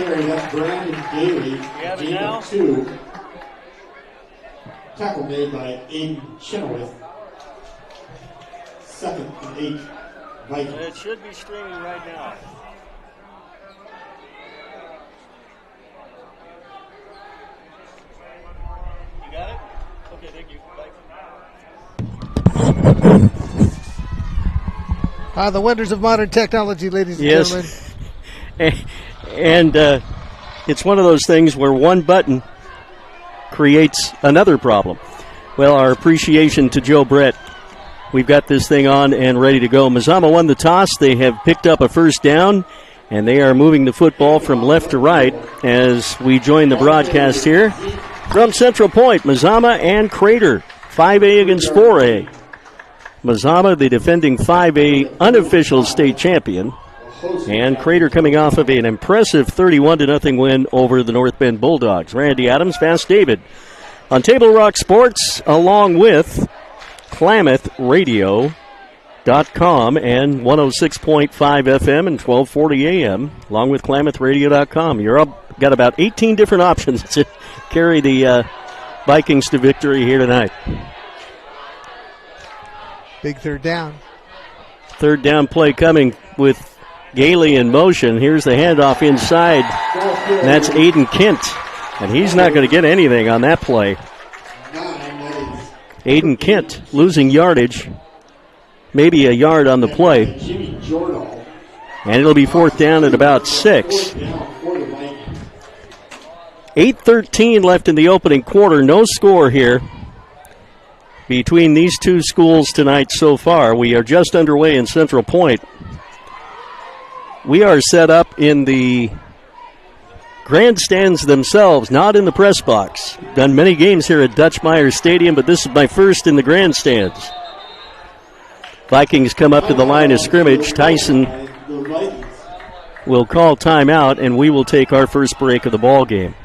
carry up Brandon Daly, gain of 2. Tackle made by Aiden Chenoweth. 2nd and 8, Vikings. It should be streaming right now. You got it? Okay, thank you. Bye. The wonders of modern technology, ladies and gentlemen. And it's one of those things where one button creates another problem. Well, our appreciation to Joe Brett. We've got this thing on and ready to go. Mazama won the toss. They have picked up a first down, and they are moving the football from left to right as we join the broadcast here. From Central Point, Mazama and Crater, 5A against 4A. Mazama, the defending 5A unofficial state champion, and Crater coming off of an impressive 31-0 win over the North Bend Bulldogs. Randy Adams, Fast David on Table Rock Sports, along with KlamathRadio.com and 106.5 FM and 1240 AM, along with KlamathRadio.com. You're up, got about 18 different options to carry the Vikings to victory here tonight. Big third down. Third down play coming with Gailey in motion. Here's the handoff inside. And that's Aiden Kent. And he's not going to get anything on that play. Aiden Kent losing yardage. Maybe a yard on the play. And it'll be fourth down at about 6. 8:13 left in the opening quarter. No score here between these two schools tonight so far. We are just underway in Central Point. We are set up in the grandstands themselves, not in the press box. Done many games here at Dutch Meyer Stadium, but this is my first in the grandstands. Vikings come up to the line of scrimmage. Tyson will call timeout, and we will take our first break of the ball game.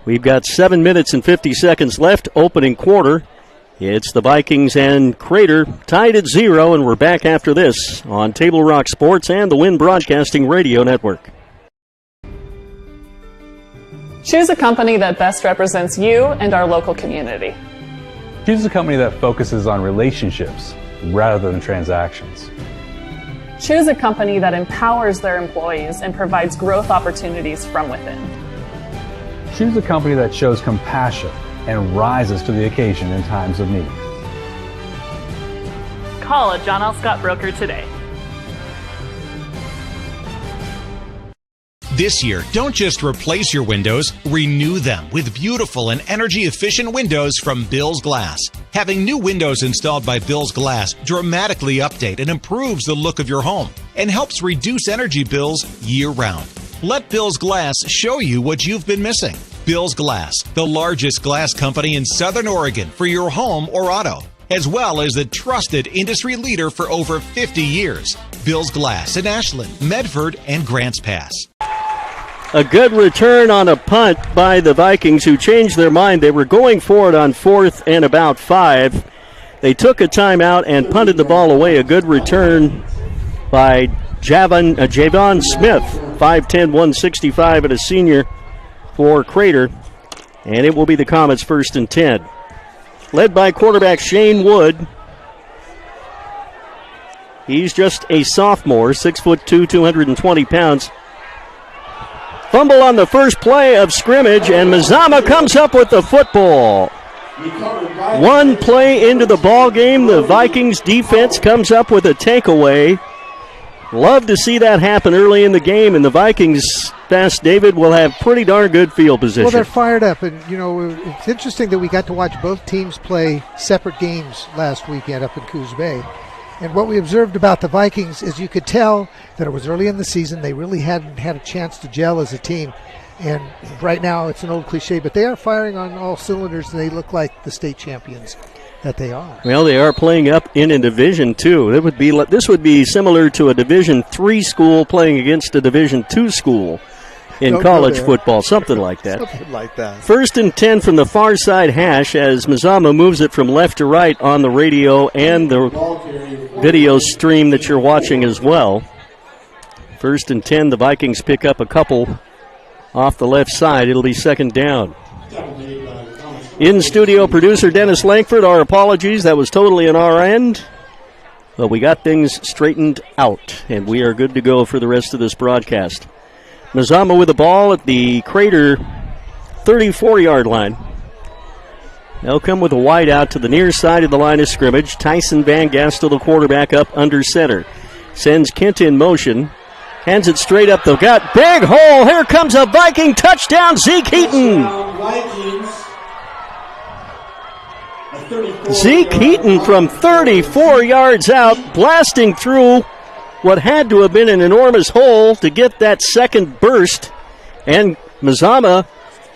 We've got 7 minutes and 50 seconds left, opening quarter. It's the Vikings and Crater tied at 0, and we're back after this on Table Rock Sports and the Wynn Broadcasting Radio Network. Choose a company that best represents you and our local community. Choose a company that focuses on relationships rather than transactions. Choose a company that empowers their employees and provides growth opportunities from within. Choose a company that shows compassion and rises to the occasion in times of need. Call a John L. Scott broker today. This year, don't just replace your windows, renew them with beautiful and energy-efficient windows from Bill's Glass. Having new windows installed by Bill's Glass dramatically update and improves the look of your home and helps reduce energy bills year-round. Let Bill's Glass show you what you've been missing. Bill's Glass, the largest glass company in Southern Oregon for your home or auto, as well as the trusted industry leader for over 50 years. Bill's Glass in Ashland, Medford, and Grants Pass. A good return on a punt by the Vikings, who changed their mind. They were going for it on 4th and about 5. They took a timeout and punted the ball away. A good return by Javon Smith, 5'10", 165, and a senior for Crater. And it will be the Comets 1st and 10. Led by quarterback Shane Wood. He's just a sophomore, 6'2", 220 pounds. Fumble on the first play of scrimmage, and Mazama comes up with the football. One play into the ball game, the Vikings defense comes up with a takeaway. Love to see that happen early in the game, and the Vikings, Fast David, will have pretty darn good field position. Well, they're fired up, and you know it's interesting that we got to watch both teams play separate games last weekend up in Coos Bay. And what we observed about the Vikings is you could tell that it was early in the season. They really hadn't had a chance to gel as a team. And right now it's an old cliche, but they are firing on all cylinders, and they look like the state champions that they are. Well, they are playing up in a Division II. This would be similar to a Division III school playing against a Division II school in college football, something like that. Something like that. 1st and 10 from the far side hash as Mazama moves it from left to right on the radio and the video stream that you're watching as well. 1st and 10, the Vikings pick up a couple off the left side. It'll be second down. Tackle made by Thomas. In studio producer Dennis Langford, our apologies. That was totally on our end. But we got things straightened out, and we are good to go for the rest of this broadcast. Mazama with the ball at the Crater 34-yard line. They'll come with a wide out to the near side of the line of scrimmage. Tyson Van Gastel, the quarterback, up under center. Sends Kent in motion. Hands it straight up the gut. Big hole. Here comes a Viking touchdown. Zeke Heaton. Vikings. Zeke Heaton from 34 yards out, blasting through what had to have been an enormous hole to get that second burst. And Mazama,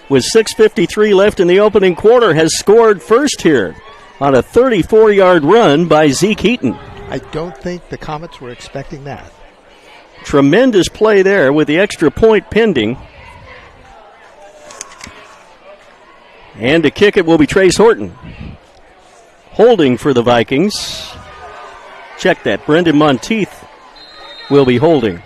with 6:53 left in the opening quarter, has scored first here on a 34-yard run by Zeke Heaton. I don't think the Comets were expecting that. Tremendous play there with the extra point pending. And to kick it will be Trace Horton. Holding for the Vikings. Check that. Brendan Monteith will be holding.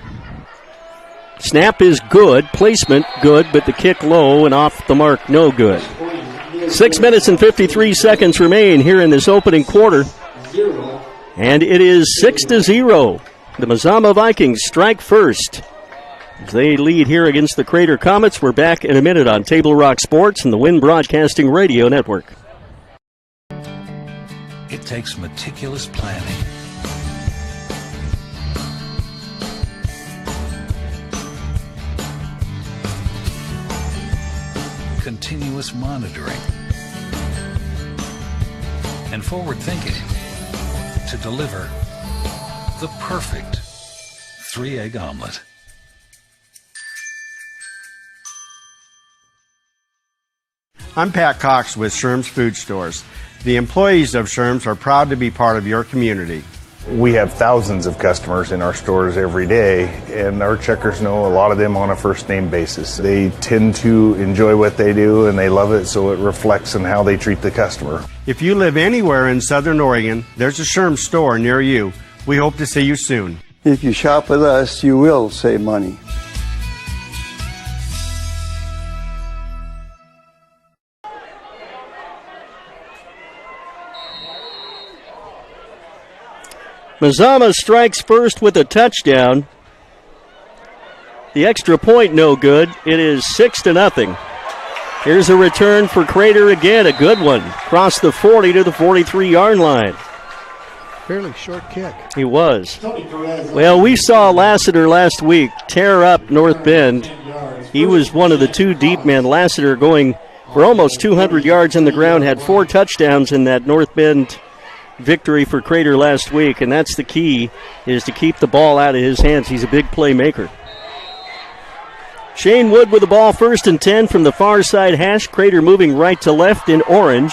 Snap is good. Placement good, but the kick low and off the mark, no good. 6 minutes and 53 seconds remain here in this opening quarter. And it is 6-0. The Mazama Vikings strike first. As they lead here against the Crater Comets. We're back in a minute on Table Rock Sports and the Wynn Broadcasting Radio Network. It takes meticulous planning, continuous monitoring, and forward thinking to deliver the perfect 3-egg omelet. I'm Pat Cox with Sherm's Food Stores. The employees of Sherm's are proud to be part of your community. We have thousands of customers in our stores every day, and our checkers know a lot of them on a first-name basis. They tend to enjoy what they do, and they love it, so it reflects in how they treat the customer. If you live anywhere in Southern Oregon, there's a Sherm's store near you. We hope to see you soon. If you shop with us, you will save money. Mazama strikes first with a touchdown. The extra point no good. It is 6-0. Here's a return for Crater again, a good one. Across the 40 to the 43-yard line. Fairly short kick. He was. Well, we saw Lassiter last week tear up North Bend. He was one of the two deep men. Lassiter going for almost 200 yards in the ground, had 4 touchdowns in that North Bend victory for Crater last week, and that's the key, is to keep the ball out of his hands. He's a big playmaker. Shane Wood with the ball, 1st and 10 from the far side hash. Crater moving right to left in orange.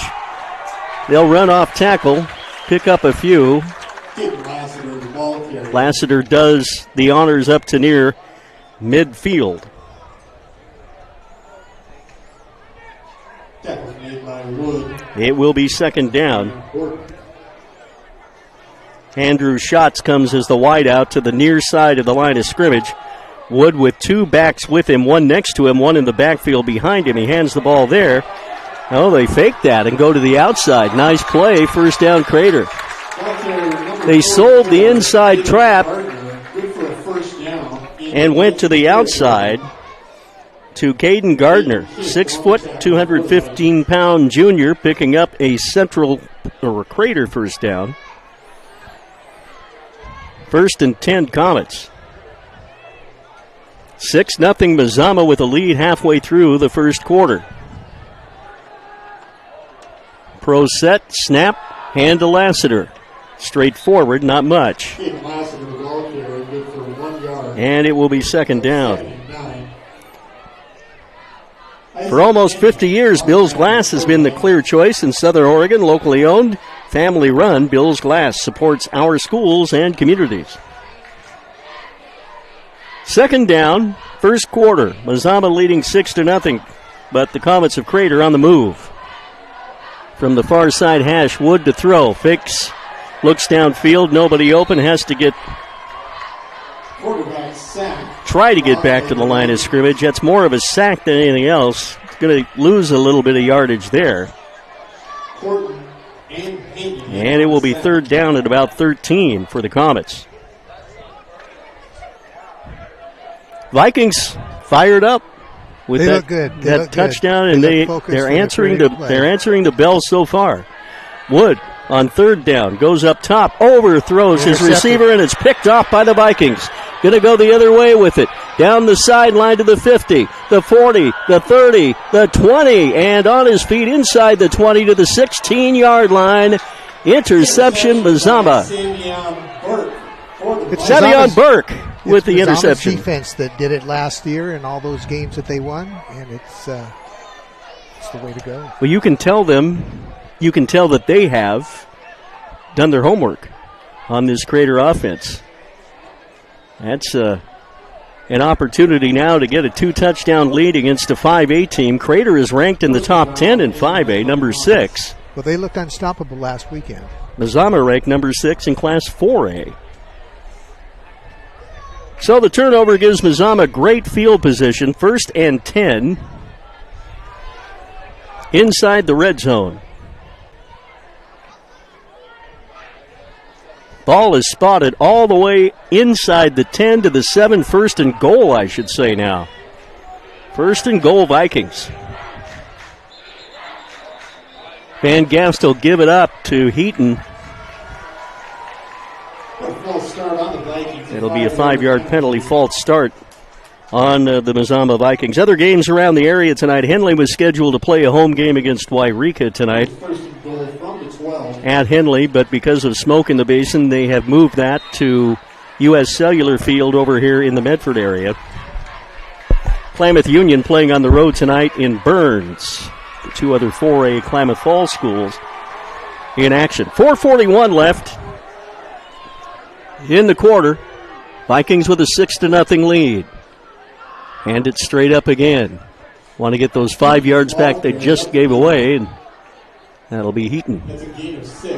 They'll run off tackle, pick up a few. Lassiter does the honors up to near midfield. It will be second down. Andrew Schatz comes as the wideout to the near side of the line of scrimmage. Wood with 2 backs with him, one next to him, one in the backfield behind him. He hands the ball there. Oh, they fake that and go to the outside. Nice play, first down Crater. They sold the inside trap and went to the outside to Caden Gardner, 6 foot, 215-pound junior, picking up a Crater first down. 1st and 10 Comets. 6-0 Mazama with a lead halfway through the first quarter. Pro set, snap, hand to Lassiter. Straightforward, not much. And it will be second down. For almost 50 years, Bill's Glass has been the clear choice in Southern Oregon, locally owned, family run. Bill's Glass supports our schools and communities. Second down, first quarter. Mazama leading 6-0, but the Comets of Crater on the move. From the far side hash, Wood to throw. Fakes, looks downfield, nobody open, has to get quarterback sack. try to get back to the line of scrimmage. That's more of a sack than anything else. It's going to lose a little bit of yardage there. And it will be third down at about 13 for the Comets. Vikings fired up with they that, look good. They that look touchdown, good. and They're answering the bell so far. Wood on third down goes up top, overthrows his receiver, and it's picked off by the Vikings. Going to go the other way with it. Down the sideline to the 50, the 40, the 30, the 20, and on his feet inside the 20 to the 16-yard line. Interception, Mazama. It's Savion Burke with the interception. Defense that did it last year in all those games that they won, and it's the way to go. Well, you can tell that they have done their homework on this Crater offense. That's an opportunity now to get a 2-touchdown lead against a 5A team. Crater is ranked in the top 10 in 5A, number 6. Well, they looked unstoppable last weekend. Mazama ranked number 6 in Class 4A. So the turnover gives Mazama great field position, 1st and 10, inside the red zone. Ball is spotted all the way inside the 10 to the 7. 1st and goal, I should say now. 1st and goal, Vikings. Van Gast will give it up to Heaton. It'll be a 5-yard penalty false start on the Mazama Vikings. Other games around the area tonight. Henley was scheduled to play a home game against Wairika tonight at Henley, but because of smoke in the basin, they have moved that to U.S. Cellular Field over here in the Medford area. Klamath Union playing on the road tonight in Burns. The 2 other 4A Klamath Falls schools in action. 4:41 left in the quarter. Vikings with a 6-0 lead. Hand it straight up again. Want to get those 5 yards back they just gave away, and that'll be Heaton. So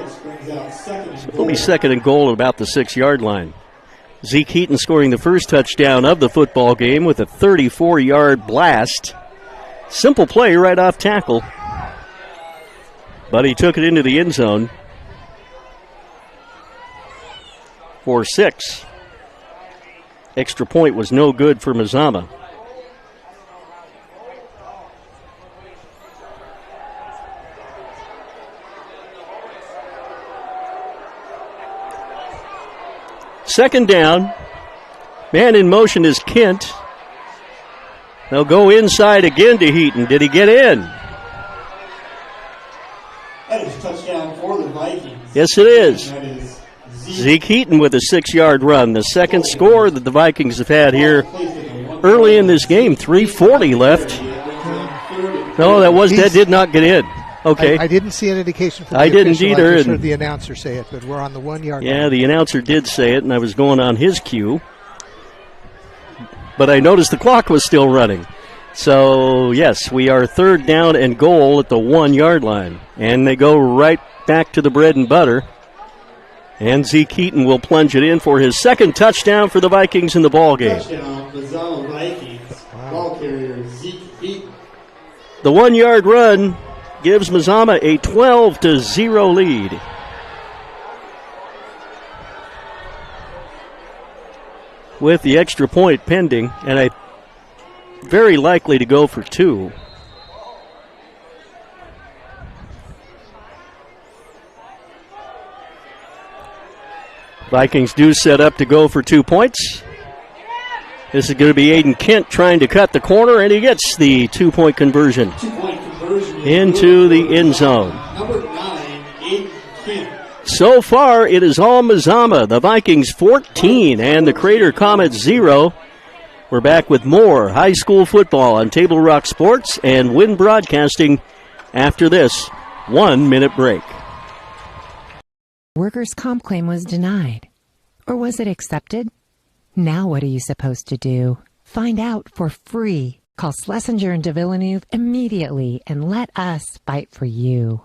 it'll be 2nd and goal at about the 6-yard line. Zeke Heaton scoring the first touchdown of the football game with a 34-yard blast. Simple play right off tackle, but he took it into the end zone for 6. Extra point was no good for Mazama. Second down. Man in motion is Kent. They'll go inside again to Heaton. Did he get in? That is a touchdown for the Vikings. Yes, it is. That is Zeke Heaton with a 6-yard run. The second score that the Vikings have had here early in this game. 3:40 left. No, that did not get in. Okay. I didn't see an indication from the I didn't official. either. I just heard the announcer say it, but we're on the 1-yard line. Yeah, the announcer did say it, and I was going on his cue. But I noticed the clock was still running. So, yes, we are 3rd down and goal at the 1-yard line. And they go right back to the bread and butter. And Zeke Heaton will plunge it in for his 2nd touchdown for the Vikings in the ball game. Touchdown, Mazama Vikings. Ball carrier, Zeke Heaton. The 1-yard run gives Mazama a 12-0 lead. With the extra point pending, and very likely to go for 2. Vikings do set up to go for 2 points. This is going to be Aiden Kent trying to cut the corner, and he gets the 2-point conversion. 2-point conversion into the end zone. Number 9, Aiden Kent. So far, it is all Mazama. The Vikings 14 and the Crater Comets 0. We're back with more high school football on Table Rock Sports and Win Broadcasting after this 1-minute break. Workers' comp claim was denied. Or was it accepted? Now what are you supposed to do? Find out for free. Call Schlesinger and de Villeneuve immediately and let us fight for you.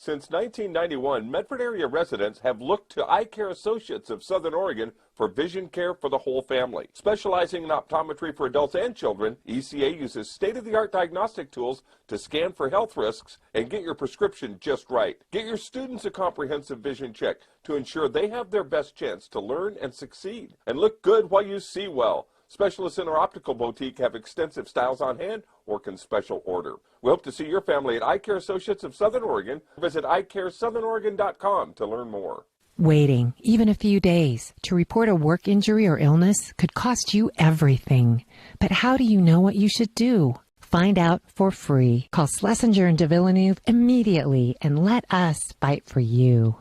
Since 1991, Medford area residents have looked to Eye Care Associates of Southern Oregon for vision care for the whole family. Specializing in optometry for adults and children, ECA uses state-of-the-art diagnostic tools to scan for health risks and get your prescription just right. Get your students a comprehensive vision check to ensure they have their best chance to learn and succeed. And look good while you see well. Specialists in our optical boutique have extensive styles on hand or can special order. We hope to see your family at Eye Care Associates of Southern Oregon. Visit eyecaresouthern.oregon.com to learn more. Waiting, even a few days, to report a work injury or illness could cost you everything. But how do you know what you should do? Find out for free. Call Schlesinger and de Villeneuve immediately and let us fight for you.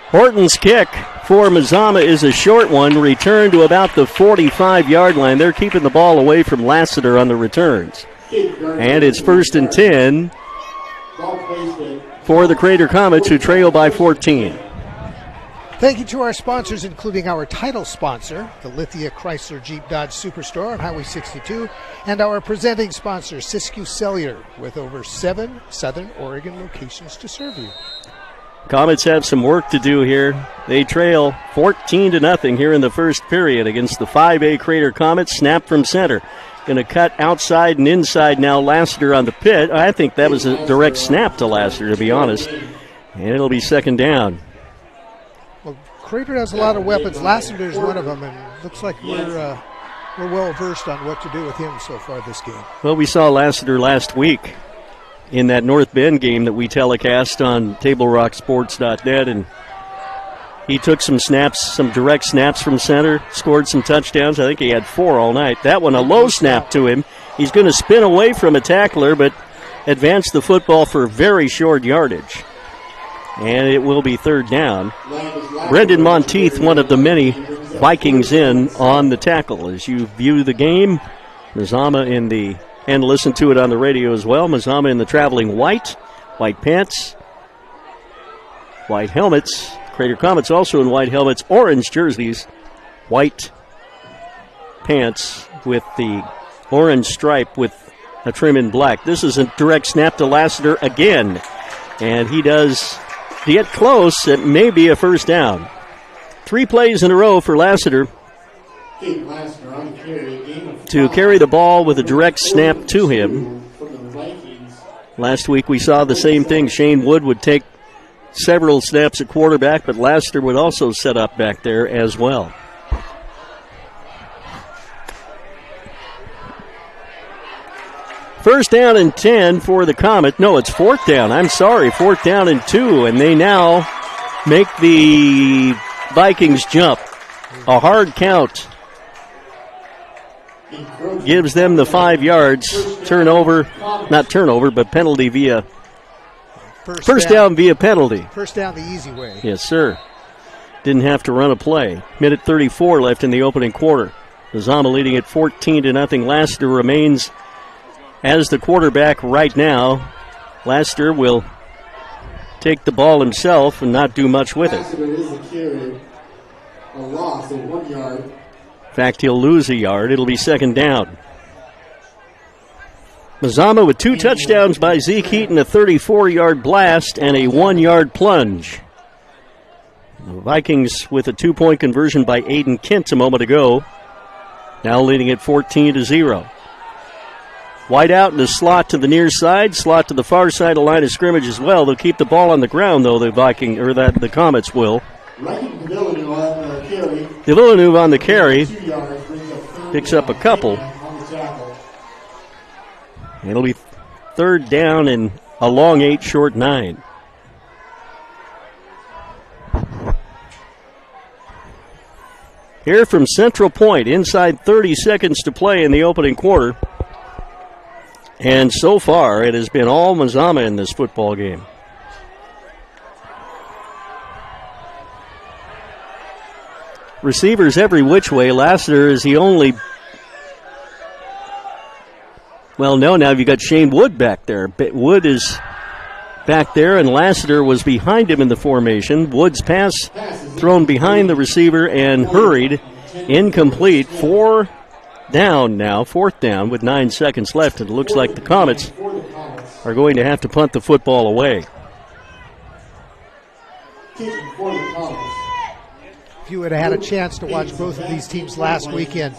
Horton's kick for Mazama is a short one, returned to about the 45-yard line. They're keeping the ball away from Lassiter on the returns. And it's 1st and 10 for the Crater Comets, who trail by 14. Thank you to our sponsors, including our title sponsor, the Lithia Chrysler Jeep Dodge Superstore on Highway 62, and our presenting sponsor, Siskiyou Cellular, with over 7 Southern Oregon locations to serve you. Comets have some work to do here. They trail 14-0 here in the first period against the 5A Crater Comets. Snap from center. Going to cut outside and inside now. Lassiter on the pit. I think that was a direct snap to Lassiter, to be honest. And it'll be 2nd down. Well, Crater has a lot of weapons. Lassiter is one of them, and looks like we're well versed on what to do with him so far this game. Well, we saw Lassiter last week in that North Bend game that we telecast on TableRockSports.net, and he took some snaps, some direct snaps from center, scored some touchdowns. I think he had 4 all night. That one, a low snap to him. He's going to spin away from a tackler, but advance the football for very short yardage. And it will be 3rd down. Brendan Monteith, one of the many Vikings in on the tackle. As you view the game, Mazama in the, and listen to it on the radio as well, Mazama in the traveling white pants, white helmets. Crater Comets also in white helmets, orange jerseys, white pants with the orange stripe with a trim in black. This is a direct snap to Lassiter again, and he does get close. It may be a 1st down. 3 plays in a row for Lassiter to carry the ball with a direct snap to him. Last week we saw the same thing. Shane Wood would take several snaps at quarterback, but Lassiter would also set up back there as well. First down and 10 for the Comet. No, it's 4th down. I'm sorry, 4th down and 2, and they now make the Vikings jump. A hard count gives them the 5 yards. Not turnover, but penalty via First down via penalty. First down the easy way. Yes, sir. Didn't have to run a play. Minute 34 left in the opening quarter. Mazama leading at 14-0. Lassiter remains as the quarterback right now. Lassiter will take the ball himself and not do much with it. Lassiter is a carry. A loss of 1 yard. In fact, he'll lose a yard. It'll be 2nd down. Mazama with 2 touchdowns by Zeke Heaton, a 34-yard blast, and a 1-yard plunge. The Vikings with a 2-point conversion by Aiden Kent a moment ago. Now leading at 14-0. Wide out in the slot to the near side, slot to the far side of line of scrimmage as well. They'll keep the ball on the ground, though, the Comets will. De Villeneuve on the carry. Picks up a couple. It'll be 3rd down and a long 8, short 9. Here from Central Point, inside 30 seconds to play in the opening quarter. And so far, it has been all Mazama in this football game. Receivers every which way. Lassiter is the only... Well, no, now you've got Shane Wood back there. Wood is back there, and Lassiter was behind him in the formation. Wood's pass thrown behind the receiver and hurried. Incomplete. 4 down now, 4th down with 9 seconds left. And it looks like the Comets are going to have to punt the football away. Kicking for the Comets. If you had had a chance to watch both of these teams last weekend,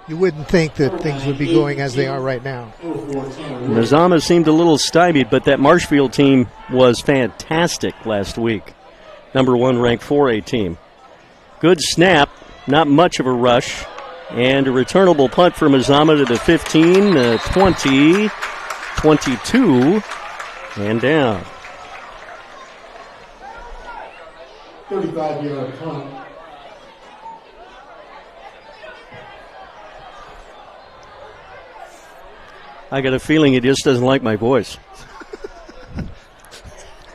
you wouldn't think that things would be going as they are right now. Mazama seemed a little stymied, but that Marshfield team was fantastic last week. Number 1 ranked 4A team. Good snap, not much of a rush, and a returnable punt for Mazama to the 15, 20, 22, and down. 35-yard punt. I got a feeling he just doesn't like my voice.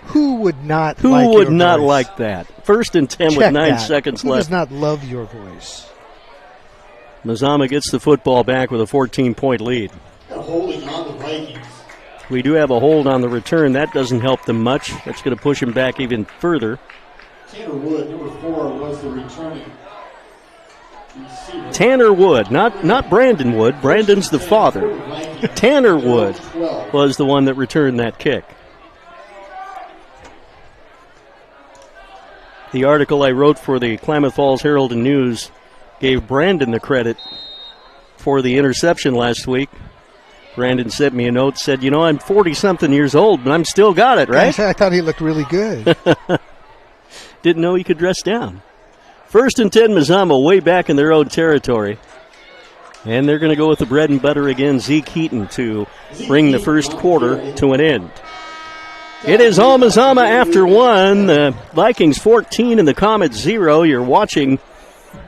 Who would not Who like would your not voice? like that? 1st and 10 Check with 9 that. seconds Who left. does not love your voice? Mazama gets the football back with a 14-point lead. Holding on the Vikings. We do have a hold on the return. That doesn't help them much. That's going to push him back even further. Tanner Wood, number 4, was the returning receiver. Tanner Wood, not Brandon Wood. Brandon's the father. Tanner Wood was the one that returned that kick. The article I wrote for the Klamath Falls Herald and News gave Brandon the credit for the interception last week. Brandon sent me a note, said, I'm 40-something years old, but I'm still got it, right? I thought he looked really good. Didn't know he could dress down. 1st and 10, Mazama way back in their own territory. And they're going to go with the bread and butter again, Zeke Heaton, to bring the first quarter to an end. It is all Mazama after 1. The Vikings 14 and the Comets 0. You're watching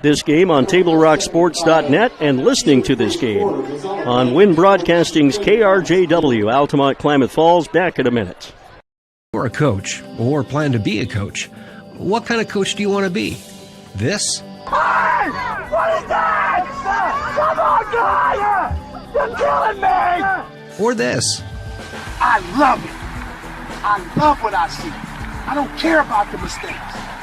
this game on TableRockSports.net and listening to this game on Wynn Broadcasting's KRJW, Altamont, Klamath Falls. Back in a minute. You're a coach or plan to be a coach. What kind of coach do you want to be? This? Hey! What is that? Come on, guys! You're killing me! Or this? I love it. I love what I see. I don't care about the mistakes.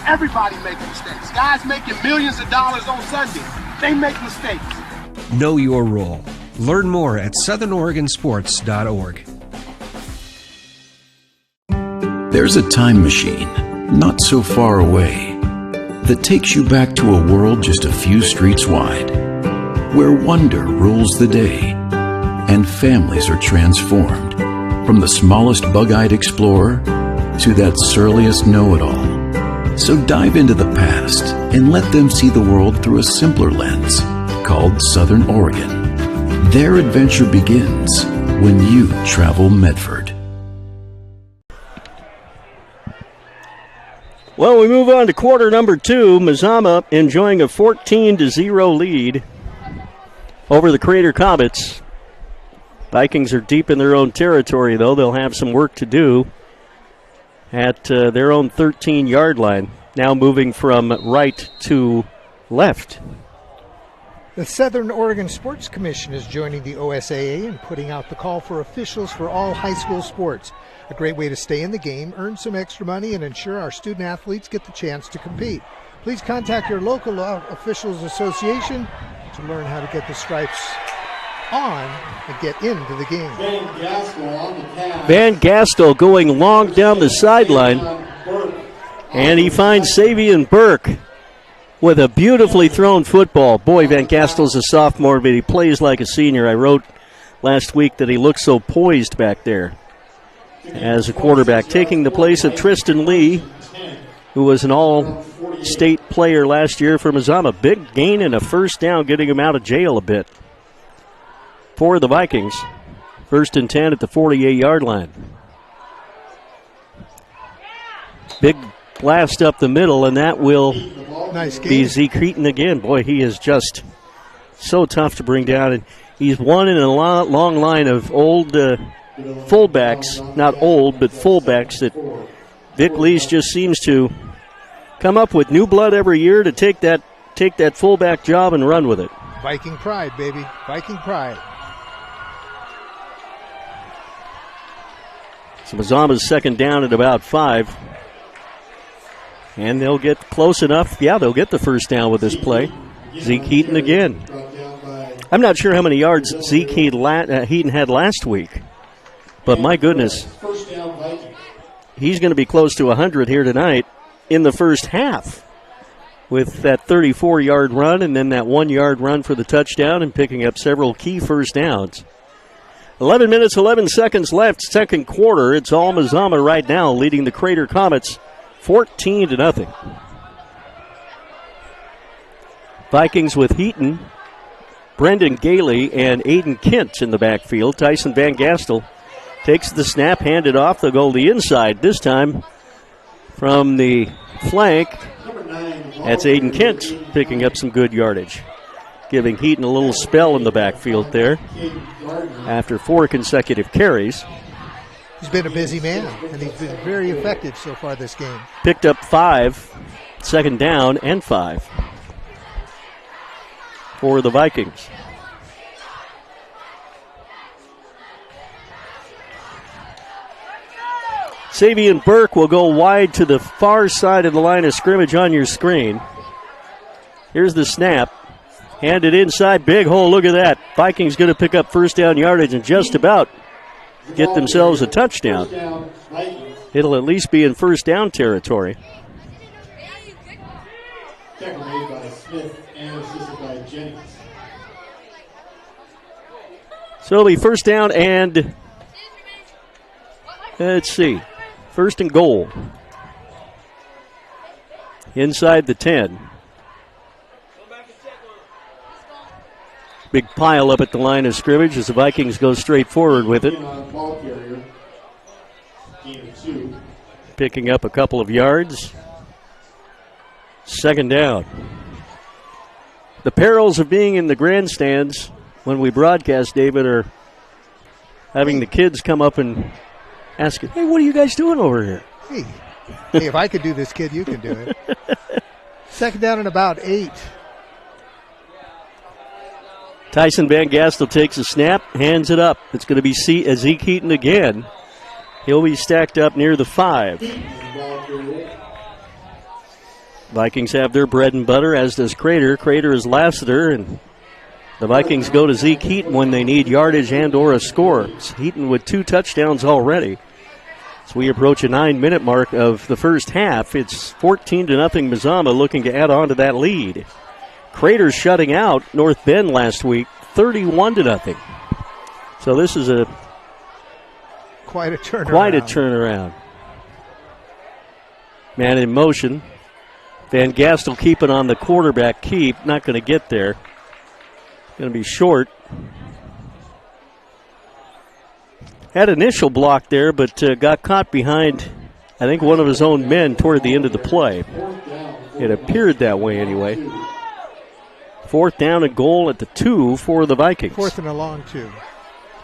Everybody makes mistakes. Guys making millions of dollars on Sunday, they make mistakes. Know your role. Learn more at southernoregonsports.org. There's a time machine, not so far away, that takes you back to a world just a few streets wide, where wonder rules the day, and families are transformed, from the smallest bug-eyed explorer to that surliest know-it-all. So dive into the past and let them see the world through a simpler lens called Southern Oregon. Their adventure begins when you travel Medford. Well, we move on to quarter number 2. Mazama enjoying a 14-0 lead over the Crater Comets. Vikings are deep in their own territory, though. They'll have some work to do at their own 13-yard line, now moving from right to left. The Southern Oregon Sports Commission is joining the OSAA and putting out the call for officials for all high school sports. A great way to stay in the game, earn some extra money, and ensure our student athletes get the chance to compete. Please contact your local officials association to learn how to get the stripes on and get into the game. Van Gastel on the pass. Van Gastel going long down the sideline, and he finds Savion Burke with a beautifully thrown football. Boy, Van Gastel's a sophomore, but he plays like a senior. I wrote last week that he looks so poised back there as a quarterback, taking the place of Tristan Lee, who was an all-state player last year for Mazama. Big gain and a first down, getting him out of jail a bit for the Vikings. 1st and 10 at the 48-yard line. Big blast up the middle, and that will be Zeke Heaton again. Boy, he is just so tough to bring down, and he's one in a long line of old fullbacks, not old, but fullbacks that Vic Lees just seems to come up with new blood every year to take that fullback job and run with it. Viking pride, baby. Viking pride. So Mazama's second down at about 5. And they'll get close enough. Yeah, they'll get the first down with this play. Zeke Heaton again. I'm not sure how many yards Zeke Heaton had last week. But my goodness, he's going to be close to 100 here tonight. in the first half with that 34-yard run and then that 1-yard run for the touchdown and picking up several key first downs. 11 minutes, 11 seconds left, second quarter. It's all Mazama right now, leading the Crater Comets 14-0. Vikings with Heaton, Brendan Gailey, and Aiden Kent in the backfield. Tyson Van Gastel takes the snap, handed off. They'll go the inside this time from the flank. That's Aiden Kent picking up some good yardage, giving Heaton a little spell in the backfield there after 4 consecutive carries. He's been a busy man, and he's been very effective so far this game. Picked up 5, second down and 5 for the Vikings. Savion Burke will go wide to the far side of the line of scrimmage on your screen. Here's the snap. Handed inside, big hole, look at that. Vikings going to pick up first down yardage and just about get themselves a touchdown. It'll at least be in first down territory. Tackle made by Smith and assisted by Jennings. So it'll be first down and, let's see, first and goal. Inside the 10. Big pile up at the line of scrimmage as the Vikings go straight forward with it. Picking up a couple of yards. Second down. The perils of being in the grandstands when we broadcast, David, are having the kids come up and ask, hey, what are you guys doing over here? Hey, if I could do this, kid, you can do it. Second down and about 8. Tyson Van Gastel takes a snap, hands it up. It's going to be Zeke Heaton again. He'll be stacked up near the 5. Vikings have their bread and butter, as does Crater. Crater is Lassiter, and the Vikings go to Zeke Heaton when they need yardage and or a score. It's Heaton with 2 touchdowns already. As we approach a 9-minute mark of the first half, it's 14-0 Mazama looking to add on to that lead. Crater shutting out North Bend last week, 31-0. So this is quite a turnaround. Man in motion. Van Gastel keeping on the quarterback keep. Not going to get there. Going to be short. Had initial block there, but got caught behind, I think, one of his own men toward the end of the play. It appeared that way anyway. 4th down and goal at the 2 for the Vikings. 4th and a long 2.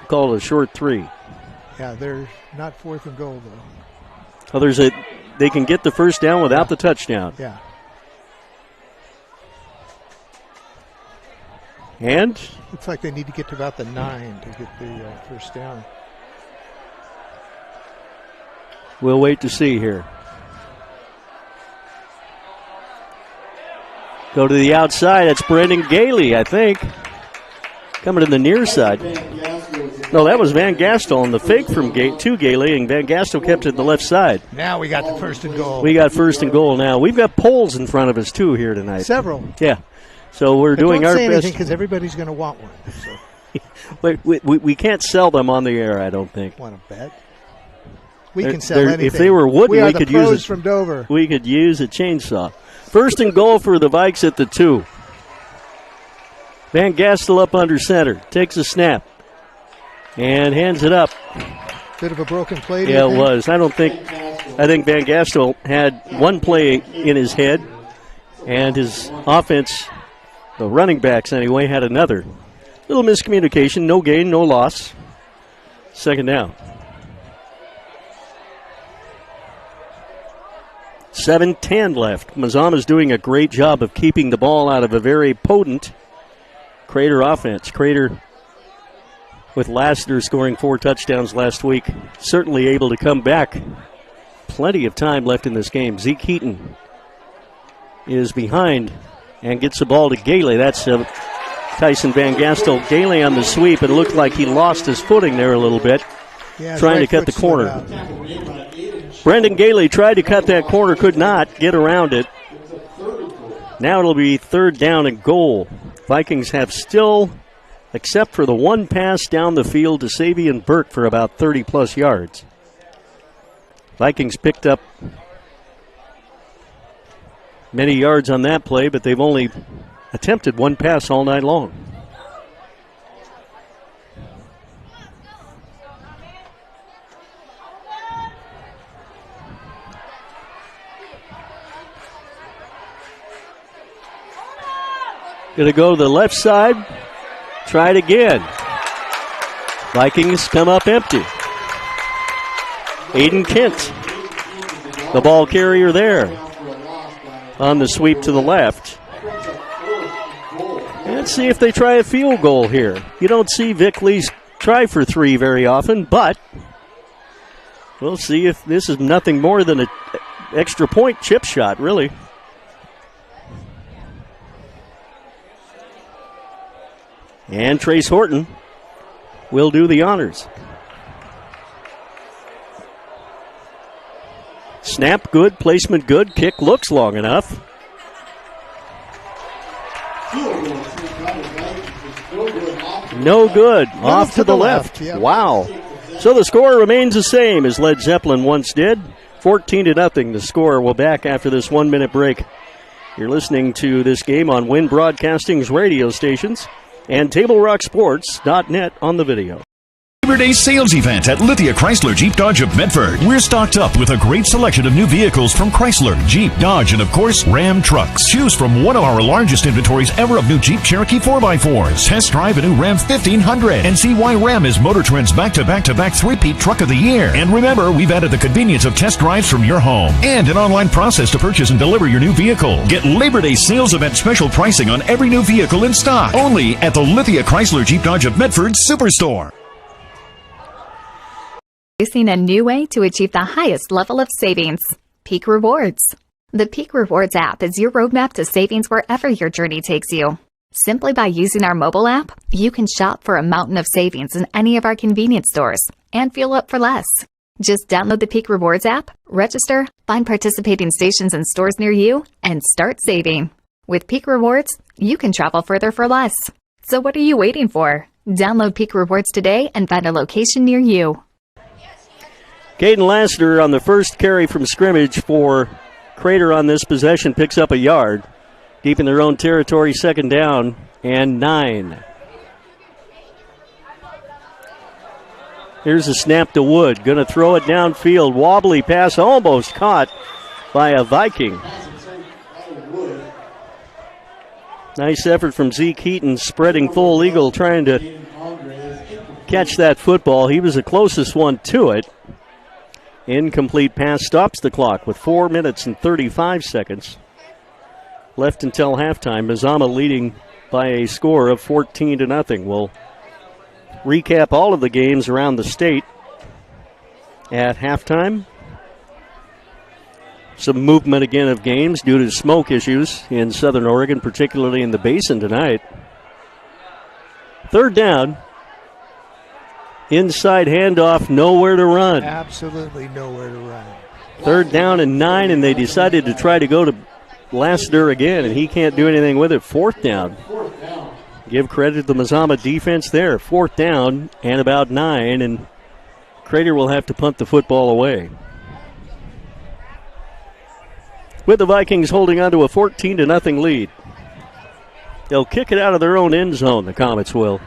Call it a short 3. Yeah, they're not 4th and goal, though. Oh, they can get the first down without the touchdown. Yeah. And? Looks like they need to get to about the 9 to get the first down. We'll wait to see here. Go to the outside. That's Brendan Gailey, I think. Coming to the near side. No, that was Van Gastel on the fake from to Gailey, and Van Gastel kept it to the left side. Now we got the first and goal. We got first and goal now. We've got poles in front of us, too, here tonight. Several. Yeah. So we're doing our best. Don't say anything because everybody's going to want one. So. we can't sell them on the air, I don't think. Want to bet? We can sell anything. If they were wooden, we could use it. From Dover. We could use a chainsaw. First and goal for the Vikes at the 2. Van Gastel up under center. Takes a snap. And hands it up. Bit of a broken play. Yeah, it was. I think Van Gastel had one play in his head, and his offense, the running backs anyway, had another. Little miscommunication. No gain, no loss. Second down. 7:10 left. Mazama's doing a great job of keeping the ball out of a very potent Crater offense. Crater, with Lassiter scoring 4 touchdowns last week, certainly able to come back. Plenty of time left in this game. Zeke Heaton is behind and gets the ball to Gailey. That's Tyson Van Gastel. Gailey on the sweep. It looked like he lost his footing there a little bit, trying to cut the corner. Brendan Gailey tried to cut that corner, could not get around it. Now it'll be 3rd down and goal. Vikings have still, except for the one pass down the field to Savion Burke for about 30-plus yards. Vikings picked up many yards on that play, but they've only attempted one pass all night long. Going to go to the left side. Try it again. Vikings come up empty. Aiden Kent, the ball carrier there, on the sweep to the left. Let's see if they try a field goal here. You don't see Vic Lees try for 3 very often, but we'll see if this is nothing more than an extra point chip shot, really. And Trace Horton will do the honors. Snap good, placement good, kick looks long enough. No good, off to the left. Yep. Wow. So the score remains the same as Led Zeppelin once did. 14-0 the score. We'll back after this 1-minute break. You're listening to this game on Wynn Broadcasting's radio stations and TableRockSports.net on the video. Labor Day sales event at Lithia Chrysler Jeep Dodge of Medford. We're stocked up with a great selection of new vehicles from Chrysler, Jeep, Dodge, and of course, Ram trucks. Choose from one of our largest inventories ever of new Jeep Cherokee 4x4s. Test drive a new Ram 1500 and see why Ram is Motor Trend's back-to-back-to-back three-peat truck of the year. And remember, we've added the convenience of test drives from your home and an online process to purchase and deliver your new vehicle. Get Labor Day sales event special pricing on every new vehicle in stock. Only at the Lithia Chrysler Jeep Dodge of Medford Superstore. Introducing a new way to achieve the highest level of savings, Peak Rewards. The Peak Rewards app is your roadmap to savings wherever your journey takes you. Simply by using our mobile app, you can shop for a mountain of savings in any of our convenience stores and fuel up for less. Just download the Peak Rewards app, register, find participating stations and stores near you, and start saving. With Peak Rewards, you can travel further for less. So what are you waiting for? Download Peak Rewards today and find a location near you. Caden Lassiter on the first carry from scrimmage for Crater on this possession picks up a yard. Deep in their own territory, 2nd down and 9. Here's a snap to Wood. Going to throw it downfield. Wobbly pass almost caught by a Viking. Nice effort from Zeke Heaton, spreading full eagle, trying to catch that football. He was the closest one to it. Incomplete pass stops the clock with 4 minutes and 35 seconds left until halftime. Mazama leading by a score of 14-0. We'll recap all of the games around the state at halftime. Some movement again of games due to smoke issues in Southern Oregon, particularly in the Basin tonight. 3rd down. Inside handoff, nowhere to run. Absolutely nowhere to run. 3rd down and 9, and they decided to try to go to Lassiter again, and he can't do anything with it. 4th down. Give credit to the Mazama defense there. 4th down and about 9, and Crater will have to punt the football away. With the Vikings holding on to a 14-0 lead. They'll kick it out of their own end zone, the Comets will.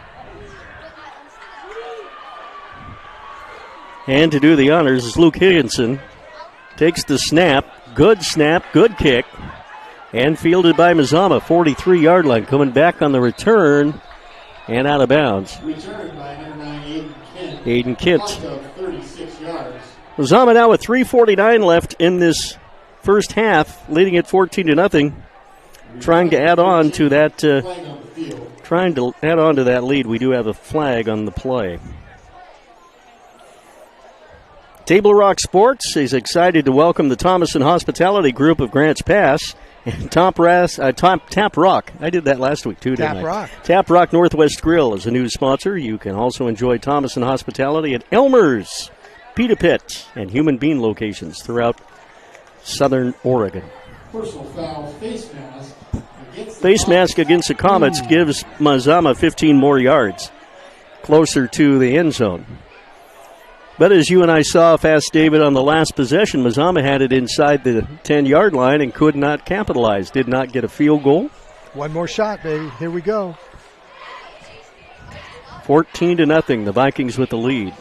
And to do the honors is Luke Higginson. Takes the snap, good kick, and fielded by Mazama, 43-yard line, coming back on the return and out of bounds. Returned by number 9, Aiden Kent. Lost of 36 yards. Mazama now with 3:49 left in this first half, leading at 14-0. Trying to add on to that. Lead. We do have a flag on the play. Table Rock Sports is excited to welcome the Thomason Hospitality Group of Grants Pass and Tap Rock. I did that last week too, didn't I? Tap Rock Northwest Grill is a new sponsor. You can also enjoy Thomason Hospitality at Elmer's Pita Pit, and Human Bean locations throughout Southern Oregon. Personal foul, face mask. Face mask against the Comets gives Mazama 15 more yards, closer to the end zone. But as you and I saw, Fast David, on the last possession, Mazama had it inside the 10-yard line and could not capitalize, did not get a field goal. One more shot, baby. Here we go. 14-0, the Vikings with the lead.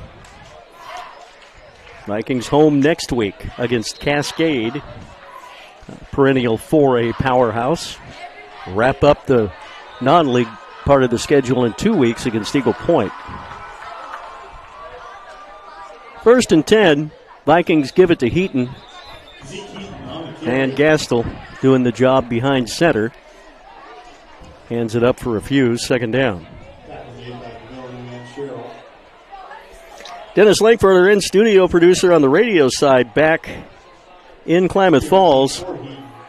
Vikings home next week against Cascade, perennial 4A powerhouse. Wrap up the non-league part of the schedule in 2 weeks against Eagle Point. 1st and 10, Vikings give it to Heaton. And Gastel doing the job behind center. Hands it up for a few, 2nd down. Dennis Lankfurter, in studio producer on the radio side, back in Klamath Falls.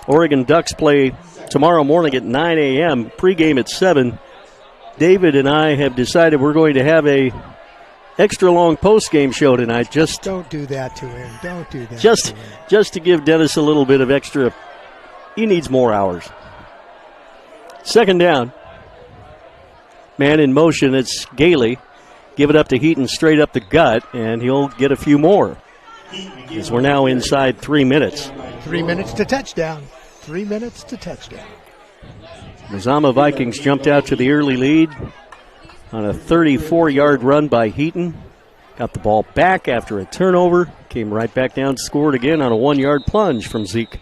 Oregon Ducks play tomorrow morning at 9 a.m., pregame at 7. David and I have decided we're going to have a extra long postgame show tonight. Just don't do that to him. Don't do that. Just to give Dennis a little bit of extra. He needs more hours. 2nd down. Man in motion. It's Gailey. Give it up to Heaton straight up the gut, and he'll get a few more. As we're now inside 3 minutes. 3 minutes to touchdown. 3 minutes to touchdown. Mazama Vikings jumped out to the early lead on a 34-yard run by Heaton. Got the ball back after a turnover. Came right back down, scored again on a 1-yard plunge from Zeke.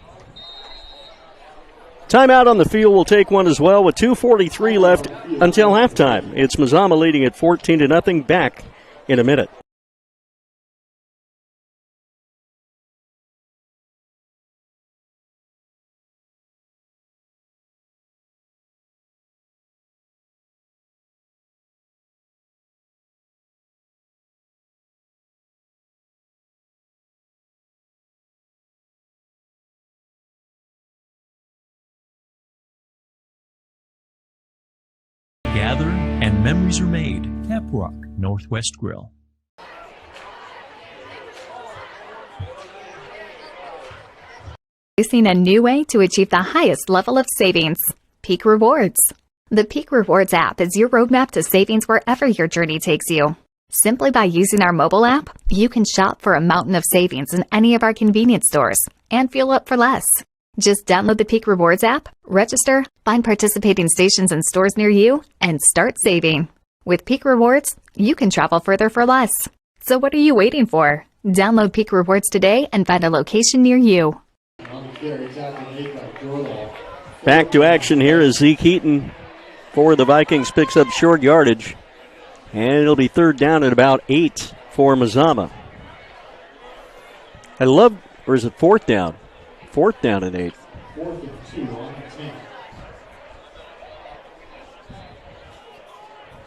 Timeout on the field. Will take one as well with 2:43 left until halftime. It's Mazama leading at 14-0. Back in a minute. Gather and memories are made. Caprock Northwest Grill. Introducing a new way to achieve the highest level of savings. Peak Rewards. The Peak Rewards app is your roadmap to savings wherever your journey takes you. Simply by using our mobile app, you can shop for a mountain of savings in any of our convenience stores and fuel up for less. Just download the Peak Rewards app, register, find participating stations and stores near you, and start saving. With Peak Rewards, you can travel further for less. So what are you waiting for? Download Peak Rewards today and find a location near you. Back to action here as Zeke Heaton for the Vikings picks up short yardage. And it'll be 3rd down at about 8 for Mazama. Or is it 4th down? 4th down and 8. 4th and 2 on the 10.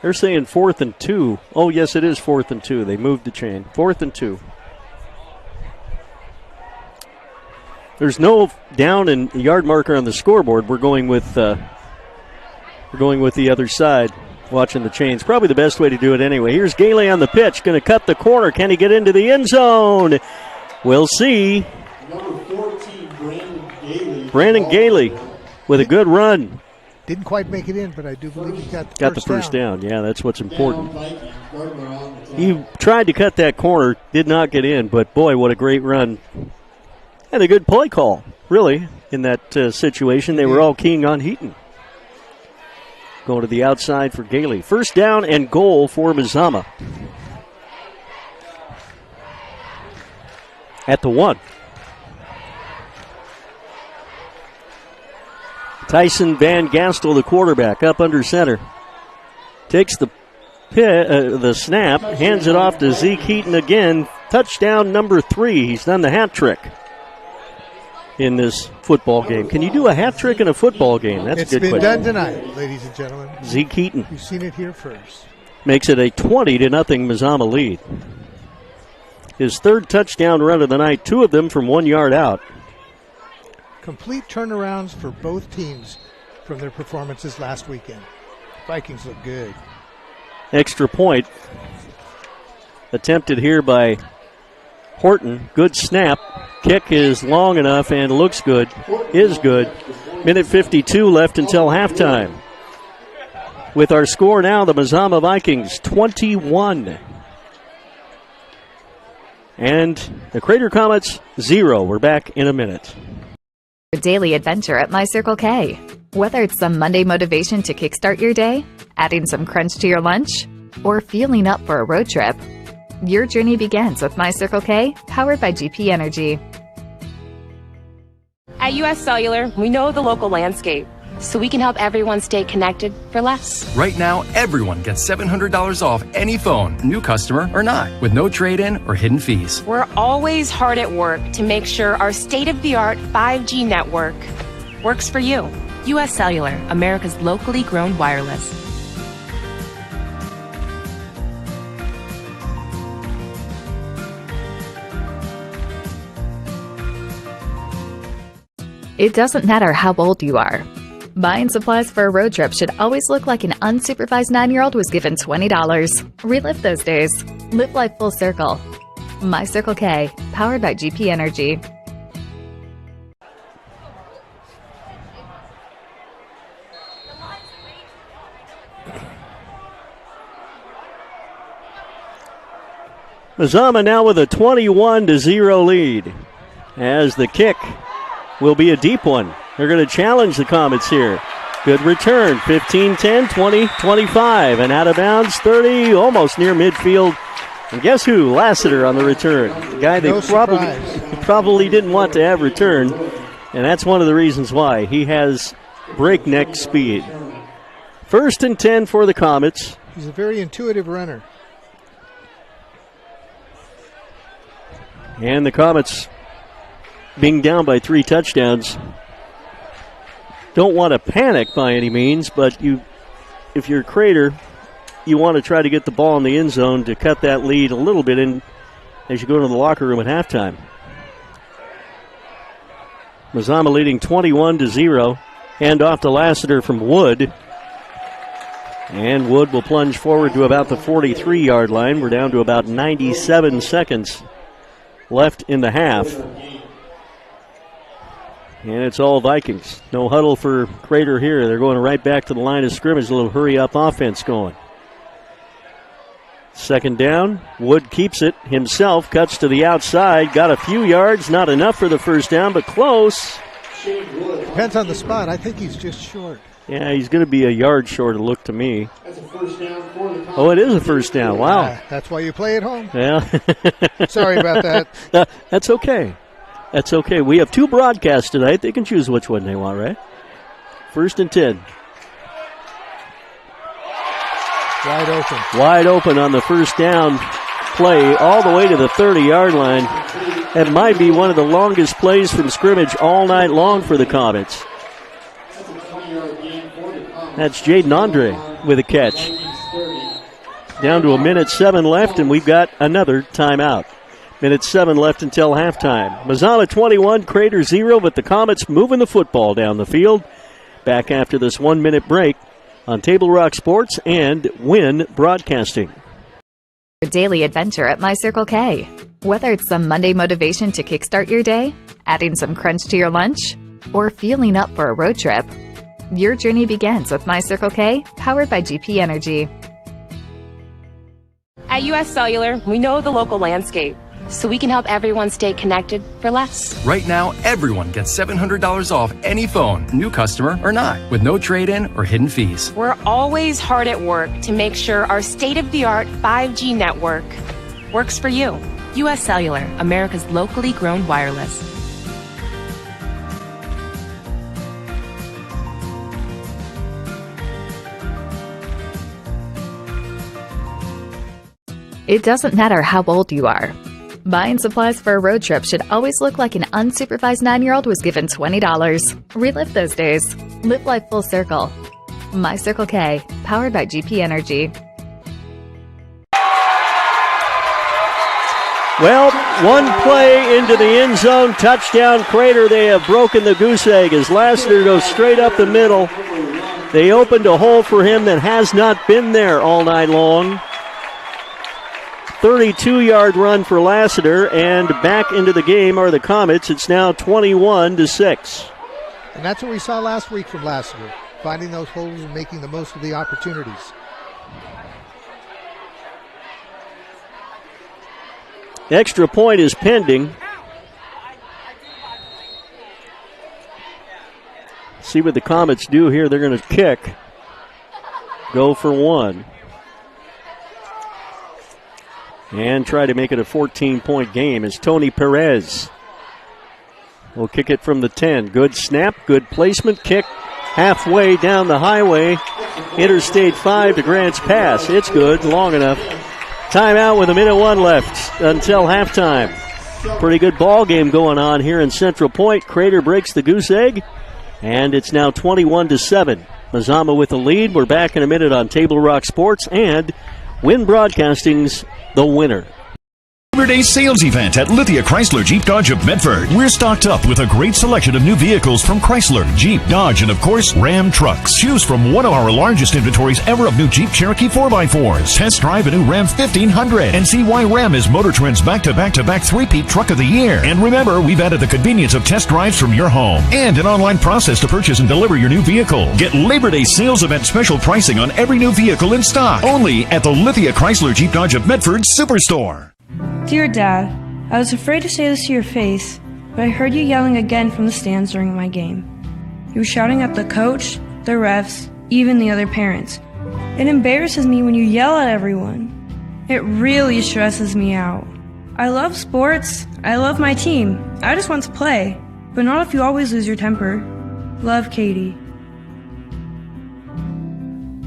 They're saying 4th and 2. Oh, yes, it is 4th and 2. They moved the chain. 4th and 2. There's no down and yard marker on the scoreboard. We're going with the other side, watching the chains. Probably the best way to do it anyway. Here's Gailey on the pitch, going to cut the corner. Can he get into the end zone? We'll see. Number 14, Brandon Gailey with a good run. Didn't quite make it in, but I do believe he got the first down. Yeah, that's what's important. He tried to cut that corner, did not get in, but boy, what a great run. And a good play call, really, in that situation. They were all keying on Heaton. Going to the outside for Gailey. 1st down and goal for Mazama. At the 1. Tyson Van Gastel, the quarterback, up under center. Takes the snap, hands it off to Zeke Heaton again. Touchdown number 3. He's done the hat trick in this football game. Can you do a hat trick in a football game? That's a good question. It's been done tonight, ladies and gentlemen. Zeke Heaton. You've seen it here first. Makes it a 20-0 Mazama lead. His 3rd touchdown run of the night, 2 of them from 1 yard out. Complete turnarounds for both teams from their performances last weekend. Vikings look good. Extra point attempted here by Horton, good snap. Kick is long enough and looks good, is good. Minute 52 left until halftime. With our score now, the Mazama Vikings 21. And the Crater Comets 0. We're back in a minute. Your daily adventure at My Circle K. Whether it's some Monday motivation to kickstart your day, adding some crunch to your lunch, or fueling up for a road trip, your journey begins with My Circle K, powered by GP Energy. At US Cellular, we know the local landscape, so we can help everyone stay connected for less. Right now, everyone gets $700 off any phone, new customer or not, with no trade-in or hidden fees. We're always hard at work to make sure our state-of-the-art 5G network works for you. US Cellular, America's locally grown wireless. It doesn't matter how old you are. Buying supplies for a road trip should always look like an unsupervised 9-year-old was given $20. Relive those days. Live life full circle. My Circle K, powered by GP Energy. Mazama now with a 21-0 lead as the kick will be a deep one. They're going to challenge the Comets here. Good return, 15-10, 20-25, and out of bounds, 30, almost near midfield. And guess who? Lassiter on the return. The guy they probably didn't want to have return, and that's one of the reasons why. He has breakneck speed. 1st and 10 for the Comets. He's a very intuitive runner. And the Comets, being down by 3 touchdowns, don't want to panic by any means, but if you're Crater, you want to try to get the ball in the end zone to cut that lead a little bit in as you go into the locker room at halftime. Mazama leading 21-0. Hand off to Lassiter from Wood. And Wood will plunge forward to about the 43-yard line. We're down to about 97 seconds left in the half. And it's all Vikings. No huddle for Crater here. They're going right back to the line of scrimmage. A little hurry-up offense going. 2nd down. Wood keeps it himself. Cuts to the outside. Got a few yards. Not enough for the 1st down, but close. Depends on the spot. I think he's just short. Yeah, he's going to be a yard short, it looked to me. That's a 1st down for the Comets. Oh, it is a 1st down. Wow. Yeah, that's why you play at home. Yeah. Sorry about that. That's okay. That's okay. We have 2 broadcasts tonight. They can choose which one they want, right? 1st and 10. Wide open. Wide open on the 1st down play all the way to the 30-yard line. That might be one of the longest plays from scrimmage all night long for the Comets. That's Jaden Andre with a catch. Down to 1:07 left, and we've got another timeout. 1:07 left until halftime. Mazama 21, Crater 0, but the Comets moving the football down the field. Back after this 1-minute break on Table Rock Sports and Win Broadcasting. Your daily adventure at My Circle K. Whether it's some Monday motivation to kickstart your day, adding some crunch to your lunch, or fueling up for a road trip, your journey begins with My Circle K, powered by GP Energy. At US Cellular, we know the local landscape, so we can help everyone stay connected for less. Right now, everyone gets $700 off any phone, new customer or not, with no trade-in or hidden fees. We're always hard at work to make sure our state-of-the-art 5G network works for you. US Cellular, America's locally grown wireless. It doesn't matter how old you are. Buying supplies for a road trip should always look like an unsupervised 9-year-old was given $20. Relive those days. Live life full circle. My Circle K, powered by GP Energy. Well, one play into the end zone, touchdown Crater. They have broken the goose egg as Lassiter goes straight up the middle. They opened a hole for him that has not been there all night long. 32-yard run for Lassiter, and back into the game are the Comets. It's now 21-6. And that's what we saw last week from Lassiter, finding those holes and making the most of the opportunities. Extra point is pending. See what the Comets do here. They're going to kick. Go for one. And try to make it a 14-point game as Tony Perez will kick it from the 10. Good snap, good placement, kick halfway down the highway. Interstate 5 to Grants Pass. It's good, long enough. Timeout with 1:01 left until halftime. Pretty good ball game going on here in Central Point. Crater breaks the goose egg, and it's now 21-7. Mazama with the lead. We're back in a minute on Table Rock Sports and Win Broadcasting's The Winner. Labor Day sales event at Lithia Chrysler Jeep Dodge of Medford. We're stocked up with a great selection of new vehicles from Chrysler, Jeep, Dodge, and of course, Ram trucks. Choose from one of our largest inventories ever of new Jeep Cherokee 4x4s. Test drive a new Ram 1500 and see why Ram is Motor Trend's back-to-back-to-back three-peat truck of the year. And remember, we've added the convenience of test drives from your home and an online process to purchase and deliver your new vehicle. Get Labor Day sales event special pricing on every new vehicle in stock. Only at the Lithia Chrysler Jeep Dodge of Medford Superstore. Dear Dad, I was afraid to say this to your face, but I heard you yelling again from the stands during my game. You were shouting at the coach, the refs, even the other parents. It embarrasses me when you yell at everyone. It really stresses me out. I love sports, I love my team, I just want to play, but not if you always lose your temper. Love, Katie.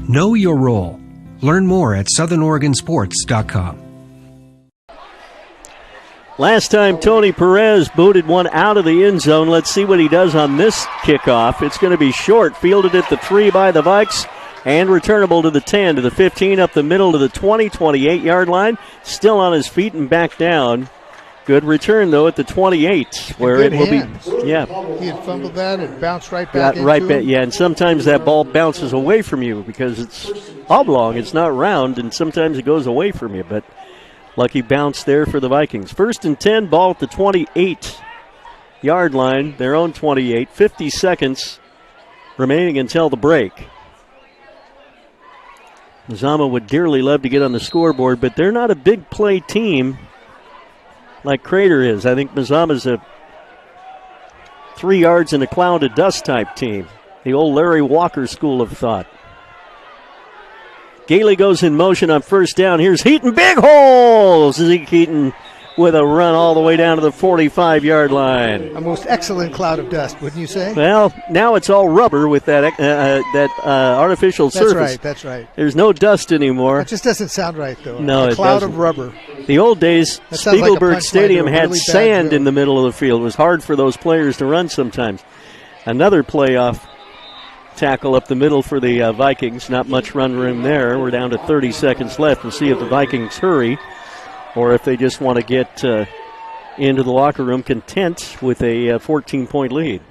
Know your role. Learn more at southernoregonsports.com. Last time Tony Perez booted one out of the end zone. Let's see what he does on this kickoff. It's going to be short, fielded at the 3 by the Vikes, and returnable to the 10, to the 15, up the middle to the 20, 28-yard line. Still on his feet and back down. Good return, though, at the 28, where it will hands. be. Yeah. He had fumbled that and bounced right back into right him. back. Yeah, and sometimes that ball bounces away from you because it's oblong. It's not round, and sometimes it goes away from you, but lucky bounce there for the Vikings. 1st and 10, ball at the 28-yard line, their own 28. 50 seconds remaining until the break. Mazama would dearly love to get on the scoreboard, but they're not a big play team like Crater is. I think Mazama's a 3 yards in a cloud of dust type team. The old Larry Walker school of thought. Gailey goes in motion on 1st down. Here's Heaton. Big holes! Zeke Heaton with a run all the way down to the 45-yard line. A most excellent cloud of dust, wouldn't you say? Well, now it's all rubber with that artificial surface. That's right. There's no dust anymore. That just doesn't sound right, though. No, a cloud of rubber. The old days, Spiegelberg Stadium had really sand in the middle of the field. It was hard for those players to run sometimes. Another playoff tackle up the middle for the Vikings. Not much run room there. We're down to 30 seconds left. We'll see if the Vikings hurry or if they just want to get into the locker room content with a 14-point lead.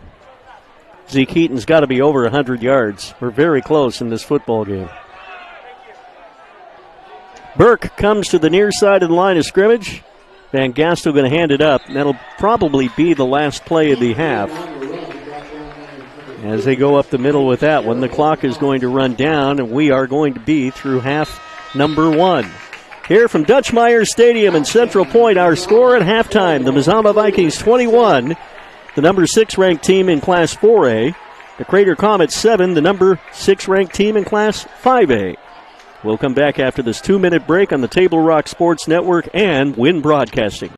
Zeke Heaton's got to be over 100 yards. We're very close in this football game. Burke comes to the near side of the line of scrimmage. Van Gastel going to hand it up. That'll probably be the last play of the half. As they go up the middle with that one, the clock is going to run down, and we are going to be through half number 1. Here from Dutch Myers Stadium in Central Point, our score at halftime, the Mazama Vikings 21, the number 6 ranked team in Class 4A. The Crater Comets 7, the number 6 ranked team in Class 5A. We'll come back after this 2-minute break on the Table Rock Sports Network and Win Broadcasting.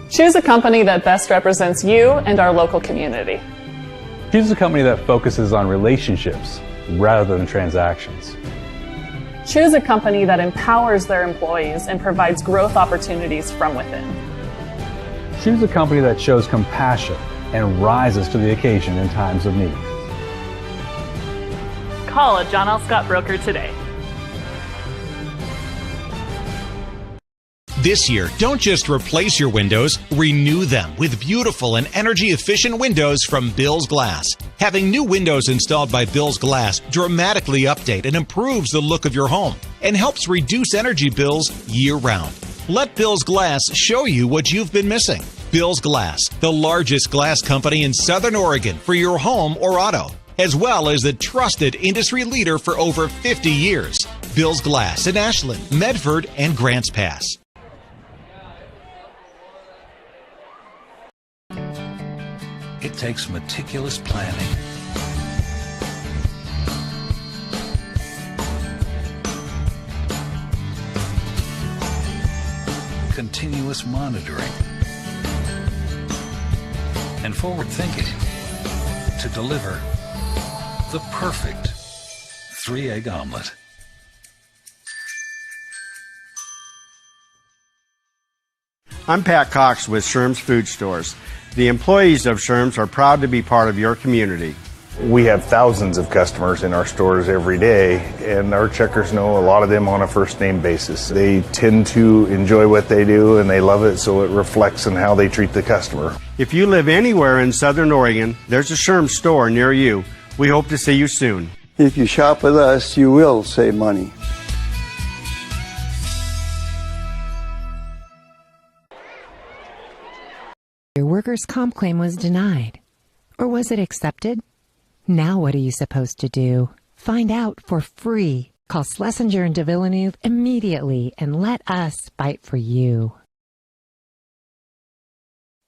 Choose a company that best represents you and our local community. Choose a company that focuses on relationships rather than transactions. Choose a company that empowers their employees and provides growth opportunities from within. Choose a company that shows compassion and rises to the occasion in times of need. Call a John L. Scott broker today. This year, don't just replace your windows, renew them with beautiful and energy-efficient windows from Bill's Glass. Having new windows installed by Bill's Glass dramatically update and improves the look of your home and helps reduce energy bills year-round. Let Bill's Glass show you what you've been missing. Bill's Glass, the largest glass company in Southern Oregon for your home or auto, as well as the trusted industry leader for over 50 years. Bill's Glass in Ashland, Medford, and Grants Pass. It takes meticulous planning, continuous monitoring, and forward thinking to deliver the perfect 3-egg omelet. I'm Pat Cox with Sherm's Food Stores. The employees of Sherm's are proud to be part of your community. We have thousands of customers in our stores every day, and our checkers know a lot of them on a first-name basis. They tend to enjoy what they do, and they love it, so it reflects in how they treat the customer. If you live anywhere in Southern Oregon, there's a Sherm's store near you. We hope to see you soon. If you shop with us, you will save money. Your workers' comp claim was denied. Or was it accepted? Now what are you supposed to do? Find out for free. Call Schlesinger and de Villeneuve immediately and let us fight for you.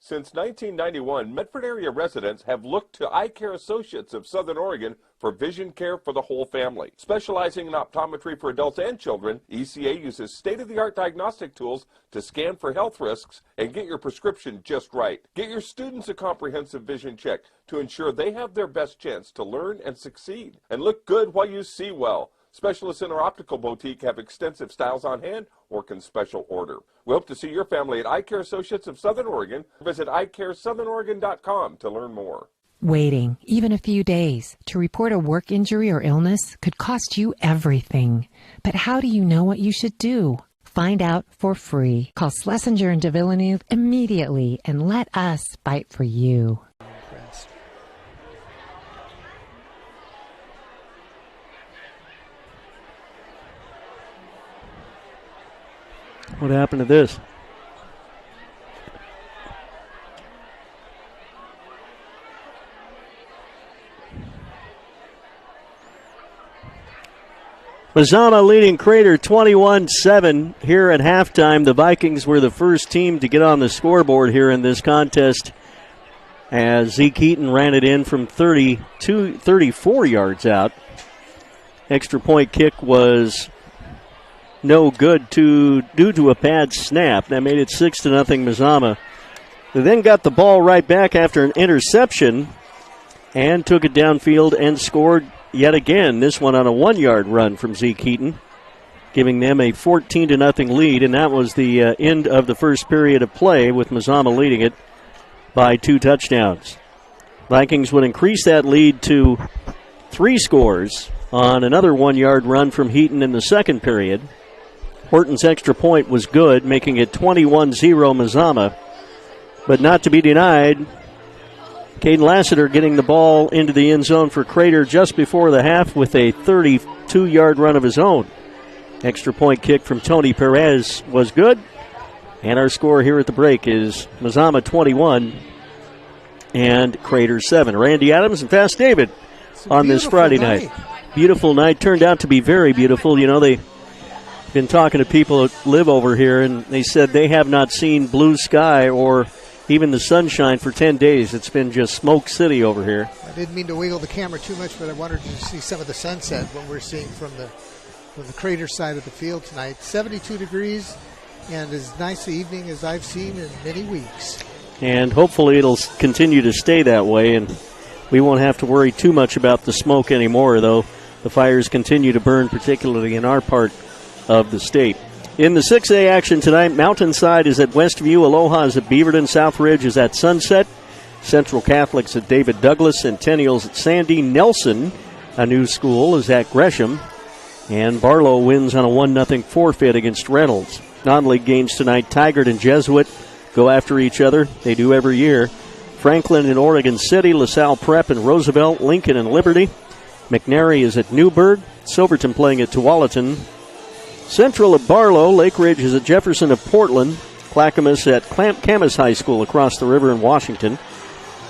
Since 1991, Medford area residents have looked to Eye Care Associates of Southern Oregon for vision care for the whole family. Specializing in optometry for adults and children, ECA uses state-of-the-art diagnostic tools to scan for health risks and get your prescription just right. Get your students a comprehensive vision check to ensure they have their best chance to learn and succeed. And look good while you see well. Specialists in our optical boutique have extensive styles on hand or can special order. We hope to see your family at Eye Care Associates of Southern Oregon. Visit eyecaresouthern.com to learn more. Waiting, even a few days, to report a work injury or illness could cost you everything. But how do you know what you should do? Find out for free. Call Schlesinger and de Villeneuve immediately and let us fight for you. What happened to this? Mazama leading Crater 21-7 here at halftime. The Vikings were the first team to get on the scoreboard here in this contest as Zeke Eaton ran it in from 34 yards out. Extra point kick was no good due to a bad snap. That made it 6-0 Mazama. They then got the ball right back after an interception and took it downfield and scored yet again, this one on a 1-yard run from Zeke Eaton, giving them a 14-0 lead, and that was the end of the first period of play with Mazama leading it by 2 touchdowns. Vikings would increase that lead to 3 scores on another 1-yard run from Heaton in the second period. Horton's extra point was good, making it 21-0 Mazama, but not to be denied, Caden Lassiter getting the ball into the end zone for Crater just before the half with a 32-yard run of his own. Extra point kick from Tony Perez was good. And our score here at the break is Mazama 21 and Crater 7. Randy Adams and Fast David on this Friday night. Beautiful night. Turned out to be very beautiful. You know, they've been talking to people that live over here, and they said they have not seen blue sky or even the sunshine for 10 days. It's been just smoke city over here. I didn't mean to wiggle the camera too much, but I wanted to see some of the sunset, what we're seeing from the Crater side of the field tonight. 72 degrees and as nice an evening as I've seen in many weeks. And hopefully it'll continue to stay that way, and we won't have to worry too much about the smoke anymore, though the fires continue to burn, particularly in our part of the state. In the 6A action tonight, Mountainside is at Westview, Aloha is at Beaverton, Southridge is at Sunset, Central Catholics at David Douglas, Centennials at Sandy, Nelson, a new school, is at Gresham, and Barlow wins on a 1-0 forfeit against Reynolds. non-league games tonight. Tigard and Jesuit go after each other. They do every year. Franklin and Oregon City, LaSalle Prep and Roosevelt, Lincoln and Liberty. McNary is at Newburgh. Silverton playing at Tualatin. Central at Barlow. Lake Ridge is at Jefferson of Portland. Clackamas at Camas High School across the river in Washington.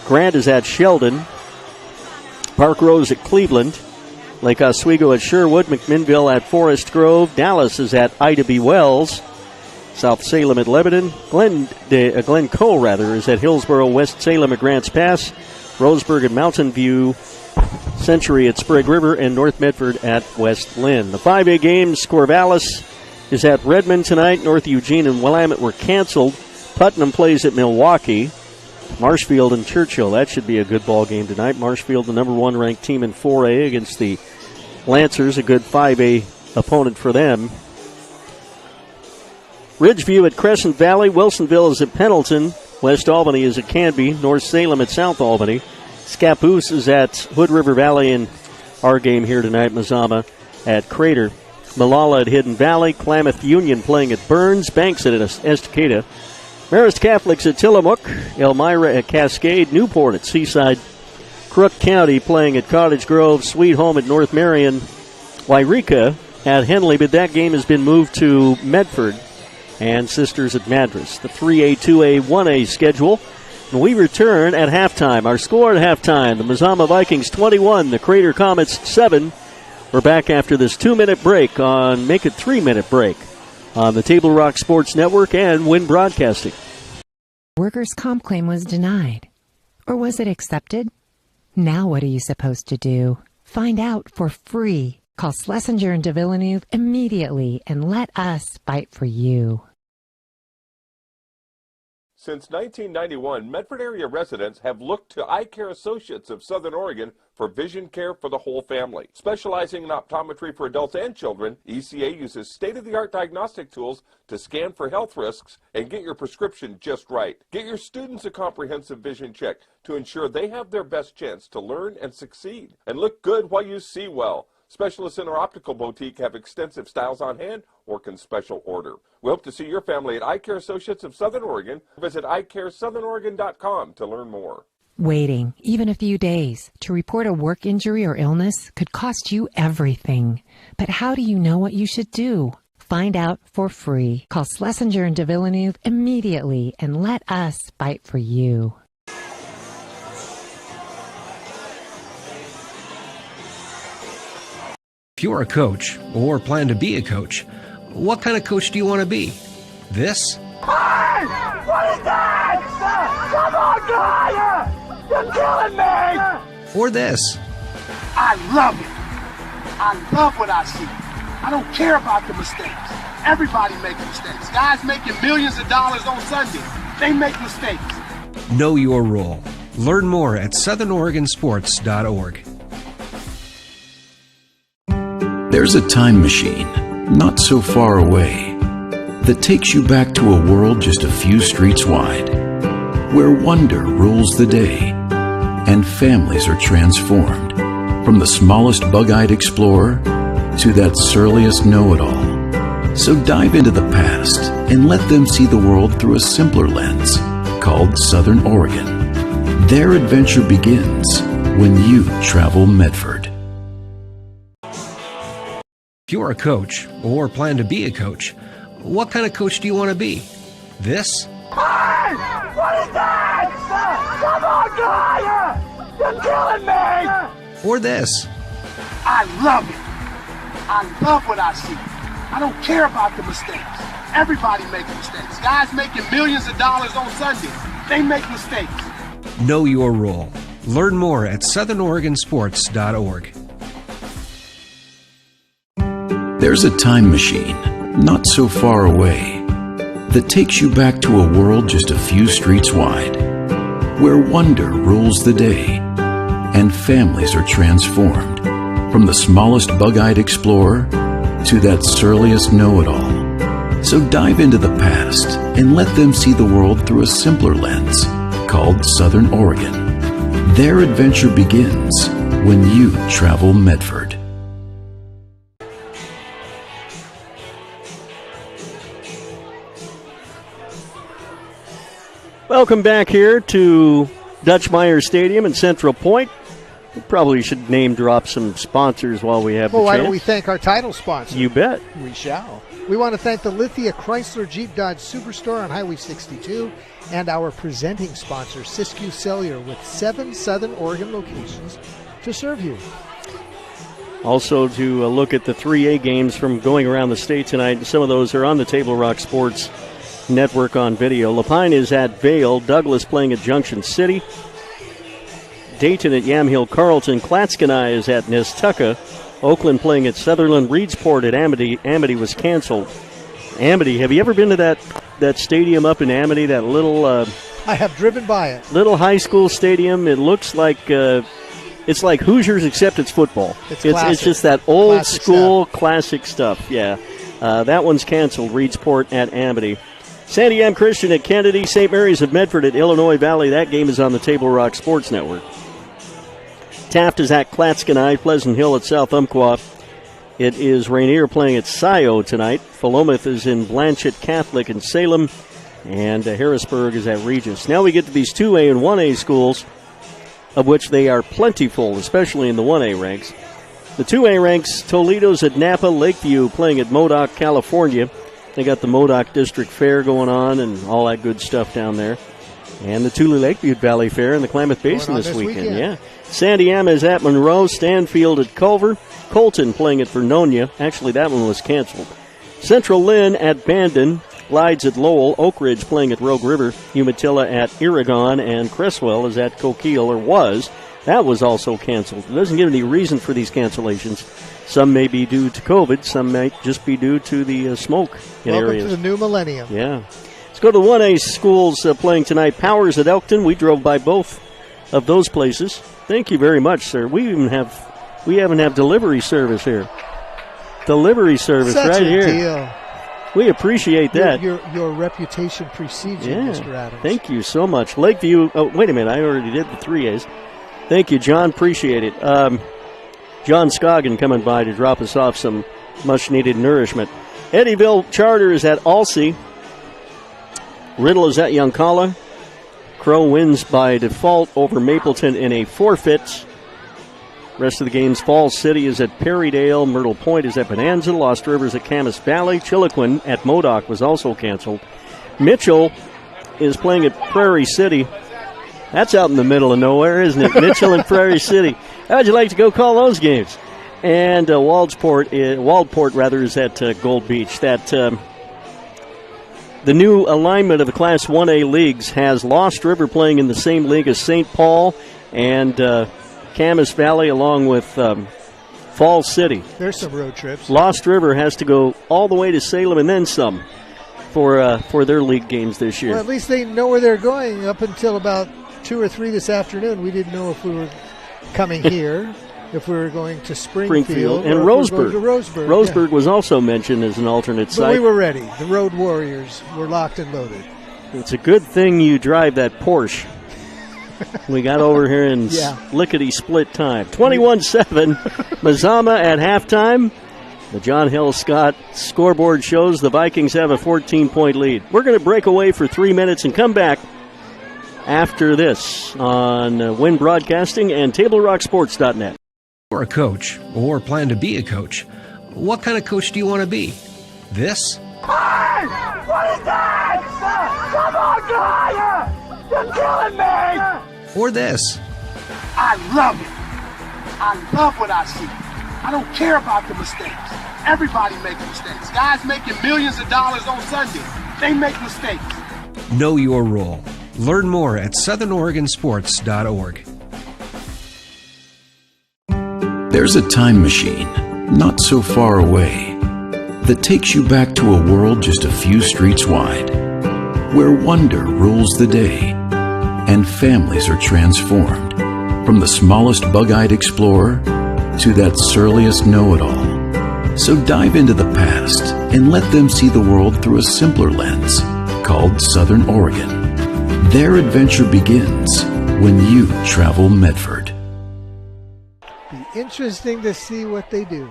Grant is at Sheldon. Park Rose at Cleveland. Lake Oswego at Sherwood. McMinnville at Forest Grove. Dallas is at Ida B. Wells. South Salem at Lebanon. Glencoe is at Hillsboro. West Salem at Grants Pass. Roseburg at Mountain View. Century at Sprague River. And North Medford at West Lynn. The 5A games, Corvallis is at Redmond tonight. North Eugene and Willamette were canceled. Putnam plays at Milwaukee. Marshfield and Churchill. That should be a good ball game tonight. Marshfield, the number 1 ranked team in 4A against the Lancers, a good 5A opponent for them. Ridgeview at Crescent Valley. Wilsonville is at Pendleton. West Albany is at Canby. North Salem at South Albany. Scappoose is at Hood River Valley, and our game here tonight, Mazama at Crater. Malala at Hidden Valley. Klamath Union playing at Burns. Banks at Estacada. Marist Catholics at Tillamook. Elmira at Cascade. Newport at Seaside. Crook County playing at Cottage Grove. Sweet Home at North Marion. Wairika at Henley, but that game has been moved to Medford. And Sisters at Madras. The 3A, 2A, 1A schedule. And we return at halftime. Our score at halftime, the Mazama Vikings 21, the Crater Comets 7. We're back after this 2-minute break on, make it 3-minute break on the Table Rock Sports Network and Win Broadcasting. Workers' comp claim was denied. Or was it accepted? Now what are you supposed to do? Find out for free. Call Schlesinger and de Villeneuve immediately and let us fight for you. Since 1991, Medford area residents have looked to Eye Care Associates of Southern Oregon for vision care for the whole family. Specializing in optometry for adults and children, ECA uses state-of-the-art diagnostic tools to scan for health risks and get your prescription just right. Get your students a comprehensive vision check to ensure they have their best chance to learn and succeed. And look good while you see well. Specialists in our optical boutique have extensive styles on hand or can special order. We hope to see your family at Eye Care Associates of Southern Oregon. Visit eyecaresouthern.com to learn more. Waiting, even a few days, to report a work injury or illness could cost you everything. But how do you know what you should do? Find out for free. Call Schlesinger and de Villeneuve immediately and let us fight for you. If you're a coach or plan to be a coach, what kind of coach do you want to be? This? Hey! What is that? Come on, guy! You're killing me! Or this? I love it. I love what I see. I don't care about the mistakes. Everybody makes mistakes. Guys making millions of dollars on Sunday, they make mistakes. Know your role. Learn more at southernoregonsports.org. There's a time machine, not so far away, that takes you back to a world just a few streets wide, where wonder rules the day, and families are transformed, from the smallest bug-eyed explorer to that surliest know-it-all. So dive into the past and let them see the world through a simpler lens, called Southern Oregon. Their adventure begins when you travel Medford. If you're a coach or plan to be a coach, what kind of coach do you want to be? This? Hey! What is that? Come on, guy! You're killing me! Or this? I love it. I love what I see. I don't care about the mistakes. Everybody makes mistakes. Guys making millions of dollars on Sunday, they make mistakes. Know your role. Learn more at southernoregonsports.org. There's a time machine, not so far away, that takes you back to a world just a few streets wide, where wonder rules the day, and families are transformed, from the smallest bug-eyed explorer to that surliest know-it-all. So dive into the past and let them see the world through a simpler lens, called Southern Oregon. Their adventure begins when you travel Medford. Welcome back here to Dutch Meyer Stadium in Central Point. We probably should name drop some sponsors while we have the chance. Why don't we thank our title sponsor? You bet. We shall. We want to thank the Lithia Chrysler Jeep Dodge Superstore on Highway 62 and our presenting sponsor, Siskiyou Cellular, with 7 Southern Oregon locations to serve you. Also to look at the 3A games from going around the state tonight. Some of those are on the Table Rock Sports Network on video. Lapine is at Vail. Douglas playing at Junction City. Dayton at Yamhill Carlton. Clatskanie is at Nestucca. Oakland playing at Sutherland. Reedsport at Amity. Amity was canceled. Amity, have you ever been to that stadium up in Amity? That little... I have driven by it. Little high school stadium. It looks like... it's like Hoosiers, except it's football. It's just that old school classic stuff. Yeah. That one's canceled. Reedsport at Amity. Sandy M. Christian at Kennedy. St. Mary's of Medford at Illinois Valley. That game is on the Table Rock Sports Network. Taft is at Clatskanie. Pleasant Hill at South Umpqua. It is Rainier playing at Scioto tonight. Philomath is in Blanchett Catholic in Salem. And Harrisburg is at Regis. Now we get to these 2A and 1A schools, of which they are plentiful, especially in the 1A ranks. The 2A ranks, Toledo's at Napa, Lakeview playing at Modoc, California. They got the Modoc District Fair going on and all that good stuff down there. And the Tule Lakeview Valley Fair in the Klamath Basin this weekend. Yeah. Sandy M is at Monroe, Stanfield at Culver, Colton playing at Vernonia. Actually, that one was canceled. Central Lynn at Bandon, Glides at Lowell, Oak Ridge playing at Rogue River, Umatilla at Iragon, and Cresswell is at Coquille, or was. That was also canceled. It doesn't give any reason for these cancellations. Some may be due to COVID. Some might just be due to the smoke in areas. Welcome to the new millennium. Yeah. Let's go to the 1A schools playing tonight. Powers at Elkton. We drove by both of those places. Thank you very much, sir. We even have delivery service here. Delivery service Such right a here. Deal. We appreciate that. Your reputation precedes you, Mr. Adams. Thank you so much. Lakeview. Oh, wait a minute. I already did the 3As. Thank you, John. Appreciate it. John Scoggin coming by to drop us off some much-needed nourishment. Eddyville Charter is at Alsea. Riddle is at Yoncalla. Crow wins by default over Mapleton in a forfeit. Rest of the games, Falls City is at Perrydale. Myrtle Point is at Bonanza. Lost Rivers at Camas Valley. Chiloquin at Modoc was also canceled. Mitchell is playing at Prairie City. That's out in the middle of nowhere, isn't it? Mitchell and Prairie City. How would you like to go call those games? And Waldport is at Gold Beach. The new alignment of the Class 1A leagues has Lost River playing in the same league as St. Paul and Camas Valley, along with Falls City. There's some road trips. Lost River has to go all the way to Salem and then some for their league games this year. Well, at least they know where they're going. Up until about 2 or 3 this afternoon, we didn't know if we were coming here, if we were going to Springfield and or Roseburg. If we were going to Roseburg. Roseburg was also mentioned as an alternate site. But we were ready. The Road Warriors were locked and loaded. It's a good thing you drive that Porsche. We got over here in lickety-split time. 21-7, Mazama at halftime. The John Hill Scott scoreboard shows the Vikings have a 14-point lead. We're going to break away for 3 minutes and come back after this on Win Broadcasting and TableRockSports.net. You're a coach or plan to be a coach. What kind of coach do you want to be? This? Hey! What is that? Come on, go higher! You're killing me! Or this? I love it. I love what I see. I don't care about the mistakes. Everybody makes mistakes. Guys making millions of dollars on Sunday, they make mistakes. Know your role. Learn more at southernoregonsports.org. There's a time machine, not so far away, that takes you back to a world just a few streets wide, where wonder rules the day, and families are transformed, from the smallest bug-eyed explorer to that surliest know-it-all. So dive into the past and let them see the world through a simpler lens, called Southern Oregon. Their adventure begins when you travel Medford. Be interesting to see what they do.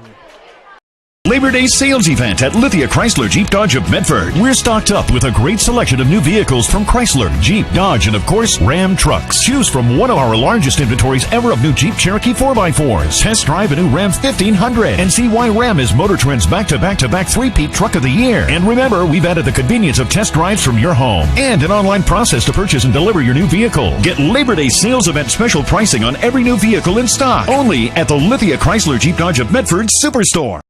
Labor Day sales event at Lithia Chrysler Jeep Dodge of Medford. We're stocked up with a great selection of new vehicles from Chrysler, Jeep, Dodge, and of course, Ram trucks. Choose from one of our largest inventories ever of new Jeep Cherokee 4x4s. Test drive a new Ram 1500 and see why Ram is Motor Trend's back-to-back-to-back three-peat truck of the year. And remember, we've added the convenience of test drives from your home and an online process to purchase and deliver your new vehicle. Get Labor Day sales event special pricing on every new vehicle in stock. Only at the Lithia Chrysler Jeep Dodge of Medford Superstore.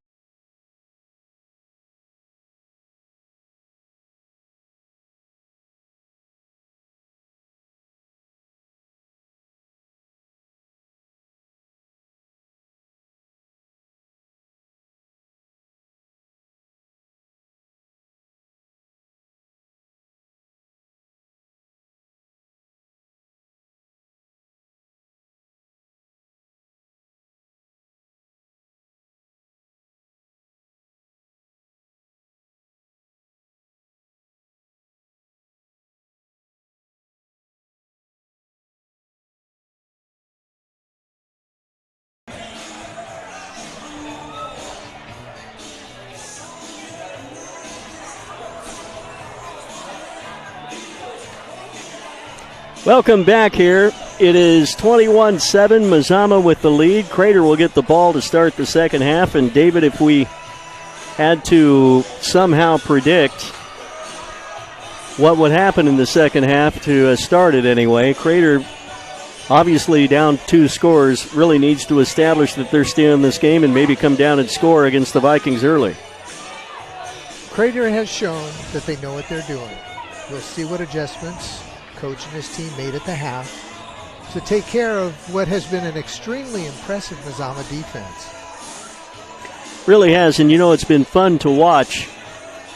Welcome back here. It is 21-7, Mazama with the lead. Crater will get the ball to start the second half. And, David, if we had to somehow predict what would happen in the second half to start it anyway, Crater, obviously down 2 scores, really needs to establish that they're still in this game and maybe come down and score against the Vikings early. Crater has shown that they know what they're doing. We'll see what adjustments Coach and his team made at the half to take care of what has been an extremely impressive Mazama defense. Really has, and it's been fun to watch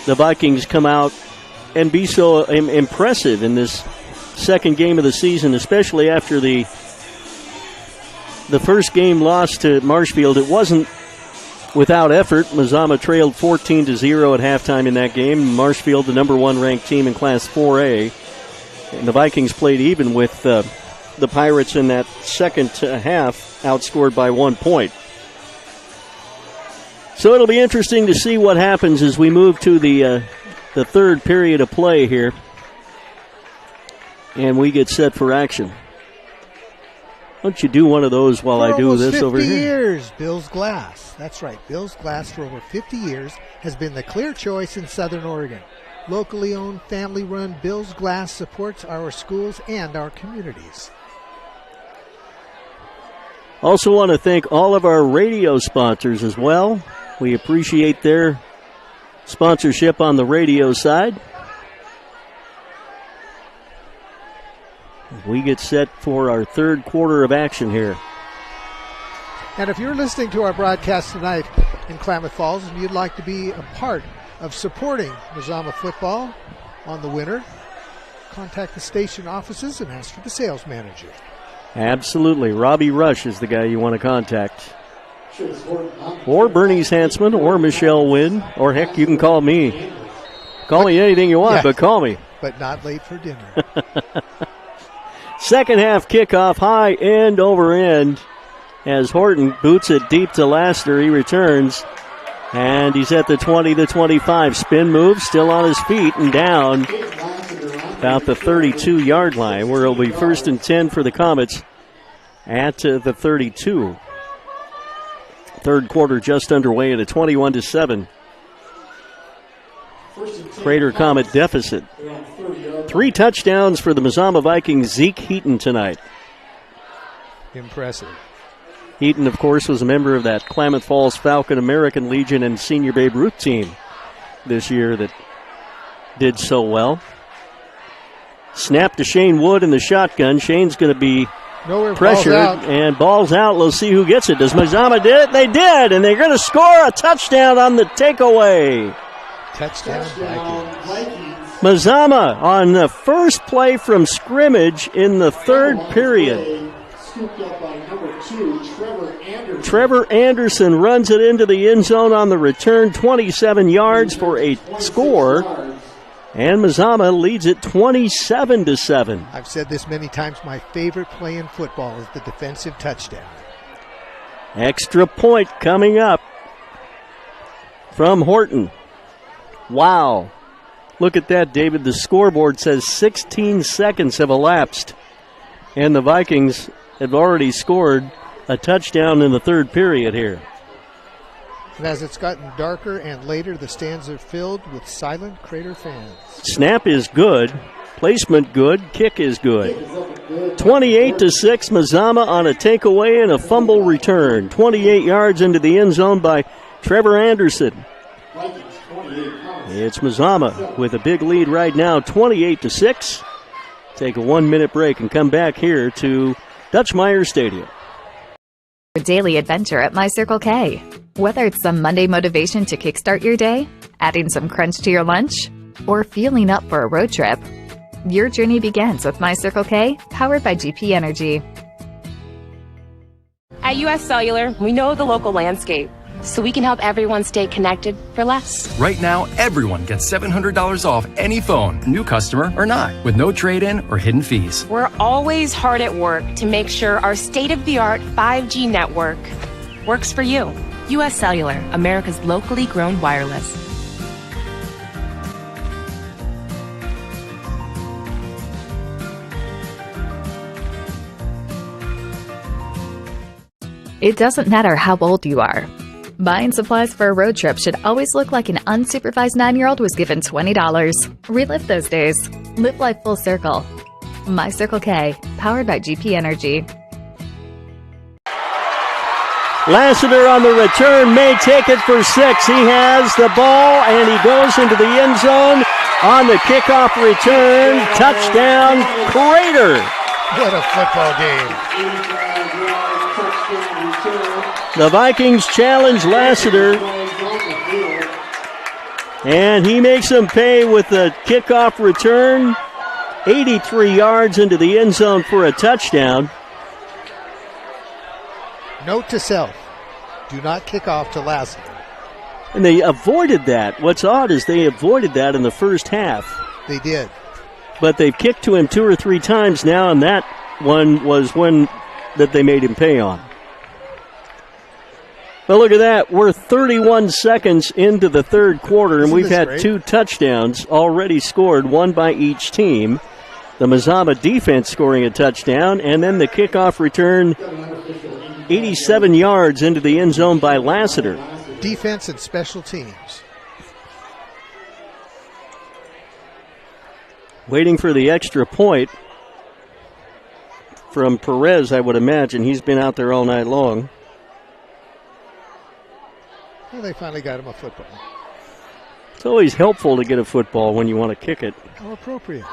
the Vikings come out and be so impressive in this second game of the season, especially after the first game loss to Marshfield. It wasn't without effort. Mazama trailed 14-0 at halftime in that game. Marshfield, the number 1 ranked team in Class 4A. And the Vikings played even with the Pirates in that second half, outscored by 1 point. So it'll be interesting to see what happens as we move to the third period of play here. And we get set for action. Why don't you do one of those while I do this over here? 50 years, Bill's Glass. That's right, Bill's Glass for over 50 years has been the clear choice in Southern Oregon. Locally owned, family-run Bill's Glass supports our schools and our communities. Also want to thank all of our radio sponsors as well. We appreciate their sponsorship on the radio side. We get set for our third quarter of action here. And if you're listening to our broadcast tonight in Klamath Falls and you'd like to be a part of supporting Mazama football on the winter, contact the station offices and ask for the sales manager. Absolutely. Robbie Rush is the guy you want to contact. Or Bernice Hansman or Michelle Wynn. Or heck, you can call me. Call me anything you want, but call me. But not late for dinner. Second half kickoff, high end over end. As Horton boots it deep to Laster, he returns. And he's at the 20 to 25. Spin move, still on his feet and down about the 32-yard line, where it'll be 1st and 10 for the Comets at the 32. Third quarter just underway at a 21-7. Crater Comet deficit. 3 touchdowns for the Mazama Vikings, Zeke Heaton tonight. Impressive. Heaton, of course, was a member of that Klamath Falls Falcon American Legion and Senior Babe Ruth team this year that did so well. Snap to Shane Wood in the shotgun. Shane's going to be pressured and balls out. Let's see who gets it. Does Mazama did it? They did, and they're going to score a touchdown on the takeaway. Touchdown Vikings. Mazama on the first play from scrimmage in the third period. Scooped up by number 2, Trevor Anderson. Trevor Anderson runs it into the end zone on the return, 27 yards for a score. And Mazama leads it 27-7. I've said this many times, my favorite play in football is the defensive touchdown. Extra point coming up. from Horton. Wow. Look at that, David. The scoreboard says 16 seconds have elapsed, and the Vikings have already scored a touchdown in the third period here. And as it's gotten darker and later, the stands are filled with silent Crater fans. Snap is good. Placement good. Kick is good. 28-6, Mazama on a takeaway and a fumble return. 28 yards into the end zone by Trevor Anderson. It's Mazama with a big lead right now, 28-6. Take a 1-minute break and come back here to Dutch Meyer Stadium. Daily adventure at My Circle K. Whether it's some Monday motivation to kickstart your day, adding some crunch to your lunch, or fueling up for a road trip, your journey begins with My Circle K, powered by GP Energy. At US Cellular, we know the local landscape, so we can help everyone stay connected for less. Right now, everyone gets $700 off any phone, new customer or not, with no trade-in or hidden fees. We're always hard at work to make sure our state-of-the-art 5G network works for you. US Cellular, America's locally grown wireless. It doesn't matter how old you are. Buying supplies for a road trip should always look like an unsupervised 9-year-old was given $20. Relive those days. Live life full circle. My Circle K, powered by GP Energy. Lassiter on the return may take it for 6. He has the ball, and he goes into the end zone on the kickoff return. Touchdown, Crater. What a football game. The Vikings challenge Lassiter, and he makes them pay with the kickoff return. 83 yards into the end zone for a touchdown. Note to self, do not kick off to Lassiter. And they avoided that. What's odd is they avoided that in the first half. They did. But they've kicked to him 2 or 3 times now, and that one was one that they made him pay on. But look at that. We're 31 seconds into the third quarter, and we've had 2 touchdowns already scored, one by each team. The Mazama defense scoring a touchdown, and then the kickoff return 87 yards into the end zone by Lassiter. Defense and special teams. Waiting for the extra point from Perez, I would imagine. He's been out there all night long. Well, they finally got him a football. It's always helpful to get a football when you want to kick it. How appropriate.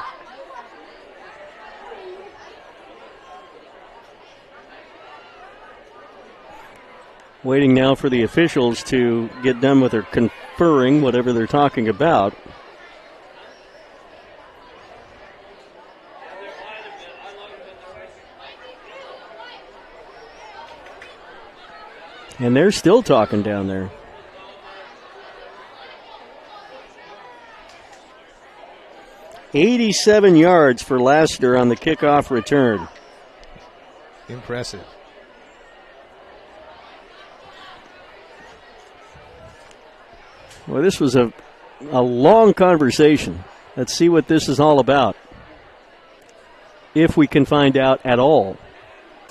Waiting now for the officials to get done with their conferring, whatever they're talking about. And they're still talking down there. $87 yards for Lassiter on the kickoff return. Impressive. Well, this was a long conversation. Let's see what this is all about, if we can find out at all.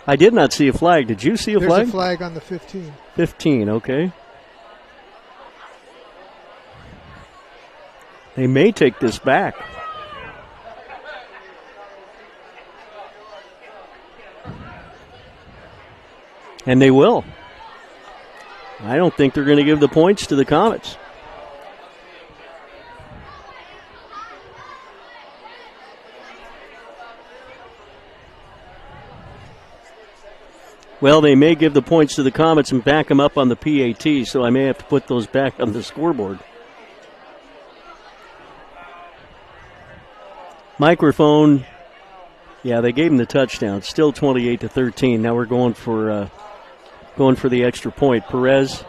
I did not see a flag. Did you see a flag? There's a flag on the 15. 15, okay. They may take this back. And they will. I don't think they're going to give the points to the Comets. Well, they may give the points to the Comets and back them up on the PAT, so I may have to put those back on the scoreboard. Microphone. Yeah, they gave him the touchdown. Still 28-13. Now we're going for the extra point. Perez.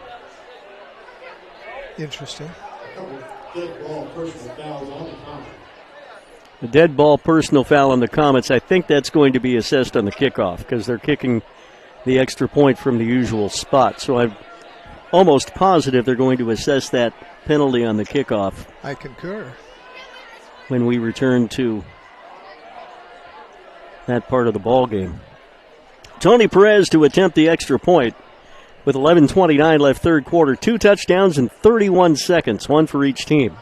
Interesting. The dead ball personal foul on the Comets. I think that's going to be assessed on the kickoff because they're kicking the extra point from the usual spot. So almost positive they're going to assess that penalty on the kickoff. I concur. When we return to that part of the ball game. Tony Perez to attempt the extra point with 11:29 left third quarter. 2 touchdowns in 31 seconds, one for each team.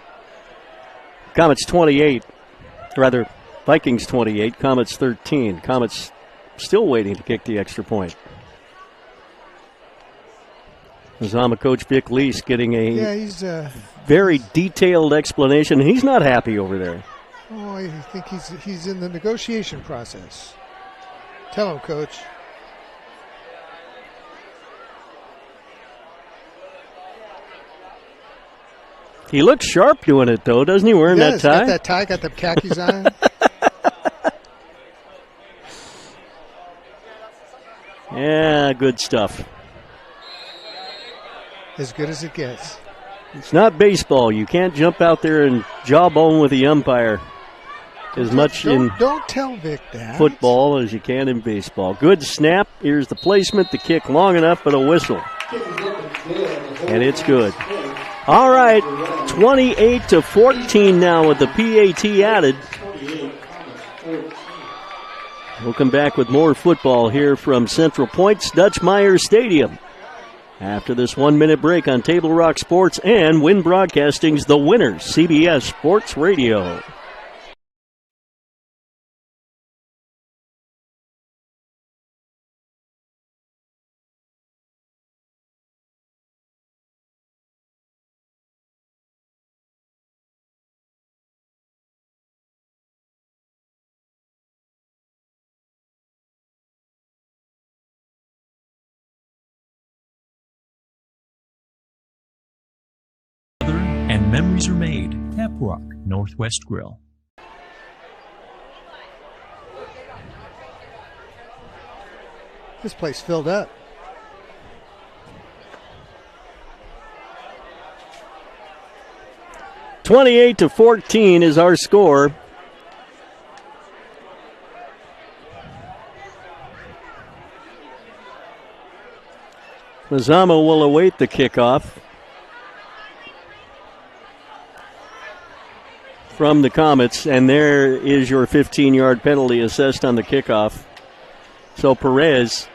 Vikings 28, Comets 13. Comets still waiting to kick the extra point. Mazama coach Vic Lease getting he's very detailed explanation. He's not happy over there. Oh, I think he's in the negotiation process. Tell him, Coach. He looks sharp doing it, though, doesn't he, wearing that tie? Got that tie, got the khakis on. Yeah, good stuff. As good as it gets. It's not baseball. You can't jump out there and jawbone with the umpire Don't tell Vic that. Football as you can in baseball. Good snap. Here's the placement. The kick long enough, but a whistle. And it's good. All right, 28-14 now with the PAT added. We'll come back with more football here from Central Point's Dutch Myers Stadium after this 1-minute break on Table Rock Sports and Win Broadcasting's The Winners, CBS Sports Radio. And memories are made. Tap Rock Northwest Grill. This place filled up. $28-14 is our score. Mazama will await the kickoff from the Comets, and there is your 15-yard penalty assessed on the kickoff. So Perez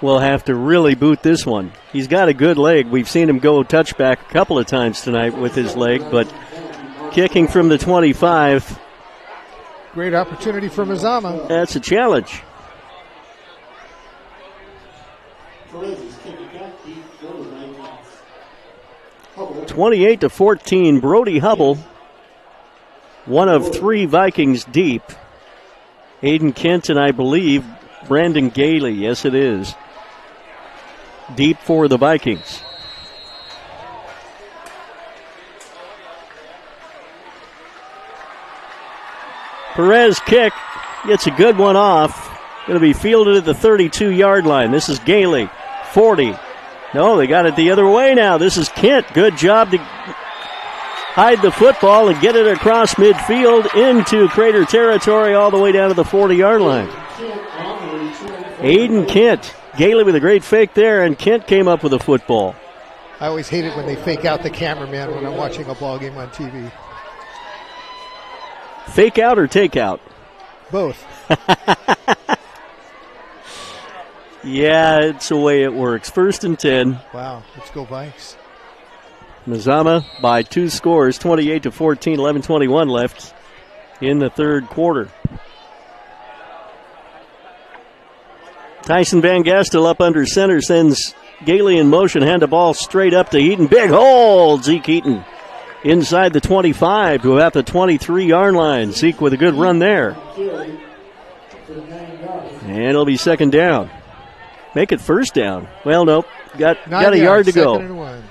will have to really boot this one. He's got a good leg. We've seen him go touchback a couple of times tonight with his leg, but kicking from the 25. Great opportunity for Mazama. That's a challenge. 28-14, Brody Hubble, one of 3 Vikings deep. Aiden Kent and I believe Brandon Gailey, yes it is, deep for the Vikings. Perez kick gets a good one off. Going to be fielded at the 32-yard line. This is Gailey, 40. No, they got it the other way now. This is Kent. Good job to hide the football and get it across midfield into Crater territory all the way down to the 40-yard line. Aiden Kent. Gailey with a great fake there, and Kent came up with a football. I always hate it when they fake out the cameraman when I'm watching a ball game on TV. Fake out or take out? Both. Yeah, it's the way it works. 1st and 10. Wow, let's go Vikes. Mazama by 2 scores, 28-14, 11:21 left in the third quarter. Tyson Van Gastel up under center, sends Gailey in motion, hand the ball straight up to Eaton. Big hold, Zeke Eaton inside the 25 to about the 23-yard line. Zeke with a good run there. And it'll be 2nd down. Make it 1st down. Well, nope, got a yard to go. Going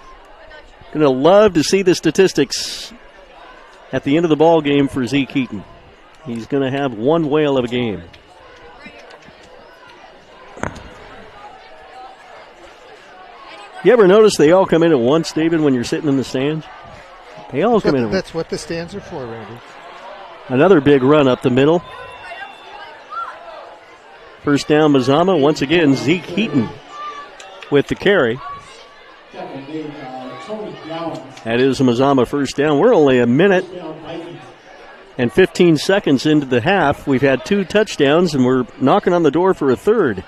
to love to see the statistics at the end of the ball game for Zeke Eaton. He's going to have one whale of a game. You ever notice they all come in at once, David, when you're sitting in the stands? They all come in at once. That's what the stands are for, Randy. Another big run up the middle. 1st down, Mazama. Once again, Zeke Eaton with the carry. That is a Mazama first down. We're only a minute and 15 seconds into the half. We've had 2 touchdowns, and we're knocking on the door for a third.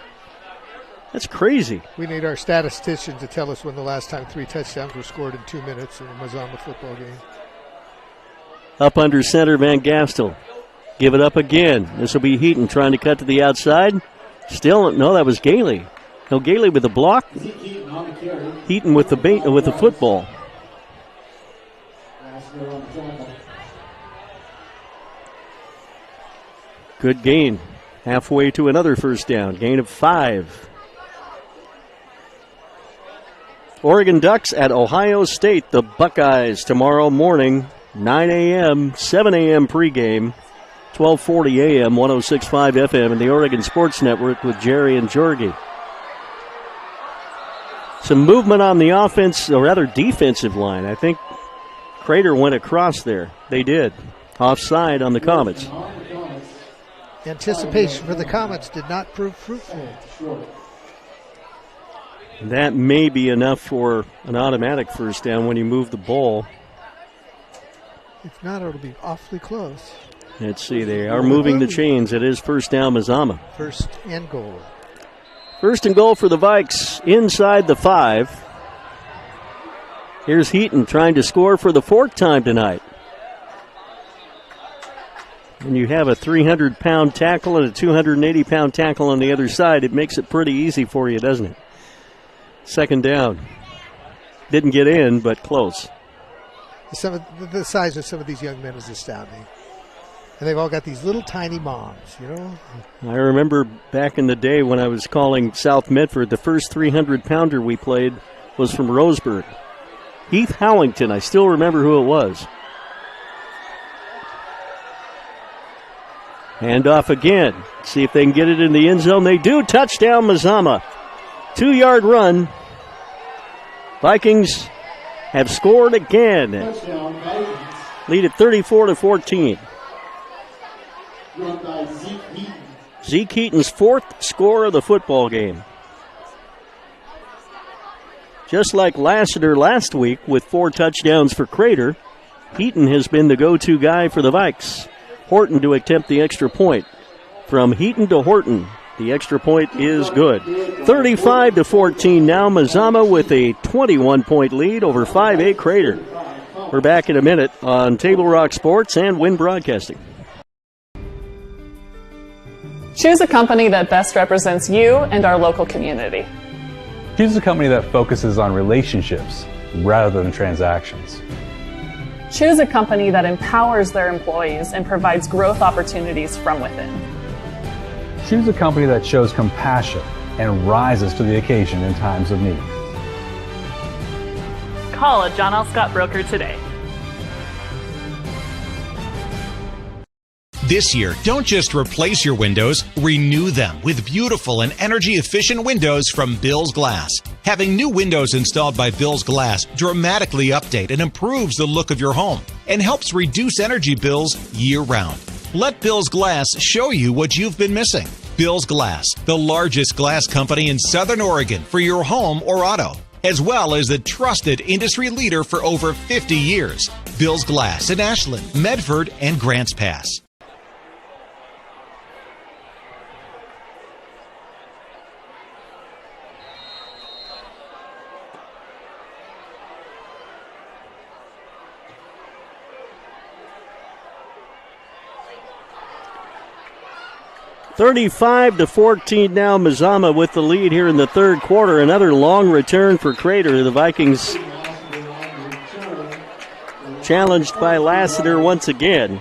That's crazy. We need our statistician to tell us when the last time 3 touchdowns were scored in 2 minutes in a Mazama football game. Up under center, Van Gastel. Give it up again. This will be Heaton trying to cut to the outside. Still, no, that was Gailey. No, Gailey with the block. Heaton with the football. Good gain. Halfway to another first down. Gain of 5. Oregon Ducks at Ohio State. The Buckeyes tomorrow morning, 9 a.m., 7 a.m. pregame, 12:40 a.m., 106.5 FM, and the Oregon Sports Network with Jerry and Jorgie. Some movement on the offense, or rather defensive line. I think Crater went across there. They did. Offside on the Comets. Anticipation for the Comets did not prove fruitful. That may be enough for an automatic first down when you move the ball. If not, it'll be awfully close. Let's see, they are moving the chains. It is first down, Mazama. First and goal. First and goal for the Vikes inside the 5. Here's Heaton trying to score for the 4th time tonight. When you have a 300-pound tackle and a 280-pound tackle on the other side, it makes it pretty easy for you, doesn't it? Second down. Didn't get in, but close. The size of some of these young men is astounding. And they've all got these little tiny moms, you know. I remember back in the day when I was calling South Medford, the first 300-pounder we played was from Roseburg. Heath Howington, I still remember who it was. Hand off again. See if they can get it in the end zone. They do. Touchdown, Mazama. 2-yard run. Vikings have scored again. Lead at 34-14. Zeke Heaton's 4th score of the football game. Just like Lassiter last week with 4 touchdowns for Crater, Heaton has been the go-to guy for the Vikes. Horton to attempt the extra point. From Heaton to Horton, the extra point is good. 35-14 now. Mazama with a 21-point lead over 5A Crater. We're back in a minute on Table Rock Sports and Win Broadcasting. Choose a company that best represents you and our local community. Choose a company that focuses on relationships rather than transactions. Choose a company that empowers their employees and provides growth opportunities from within. Choose a company that shows compassion and rises to the occasion in times of need. Call a John L. Scott broker today. This year, don't just replace your windows, renew them with beautiful and energy-efficient windows from Bill's Glass. Having new windows installed by Bill's Glass dramatically update and improves the look of your home and helps reduce energy bills year-round. Let Bill's Glass show you what you've been missing. Bill's Glass, the largest glass company in Southern Oregon for your home or auto, as well as the trusted industry leader for over 50 years. Bill's Glass in Ashland, Medford, and Grants Pass. $35-14 now. Mazama with the lead here in the third quarter. Another long return for Crater. The Vikings challenged by Lassiter once again.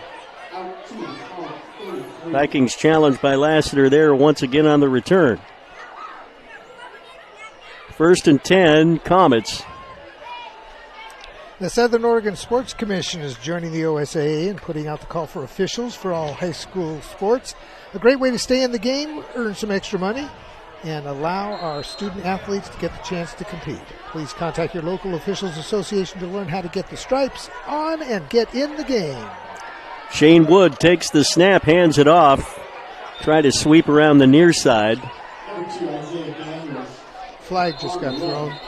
Vikings challenged by Lassiter there once again on the return. 1st and 10, Comets. The Southern Oregon Sports Commission is joining the OSAA in putting out the call for officials for all high school sports. A great way to stay in the game, earn some extra money, and allow our student athletes to get the chance to compete. Please contact your local officials association to learn how to get the stripes on and get in the game. Shane Wood takes the snap, hands it off. Try to sweep around the near side. Flag just got thrown.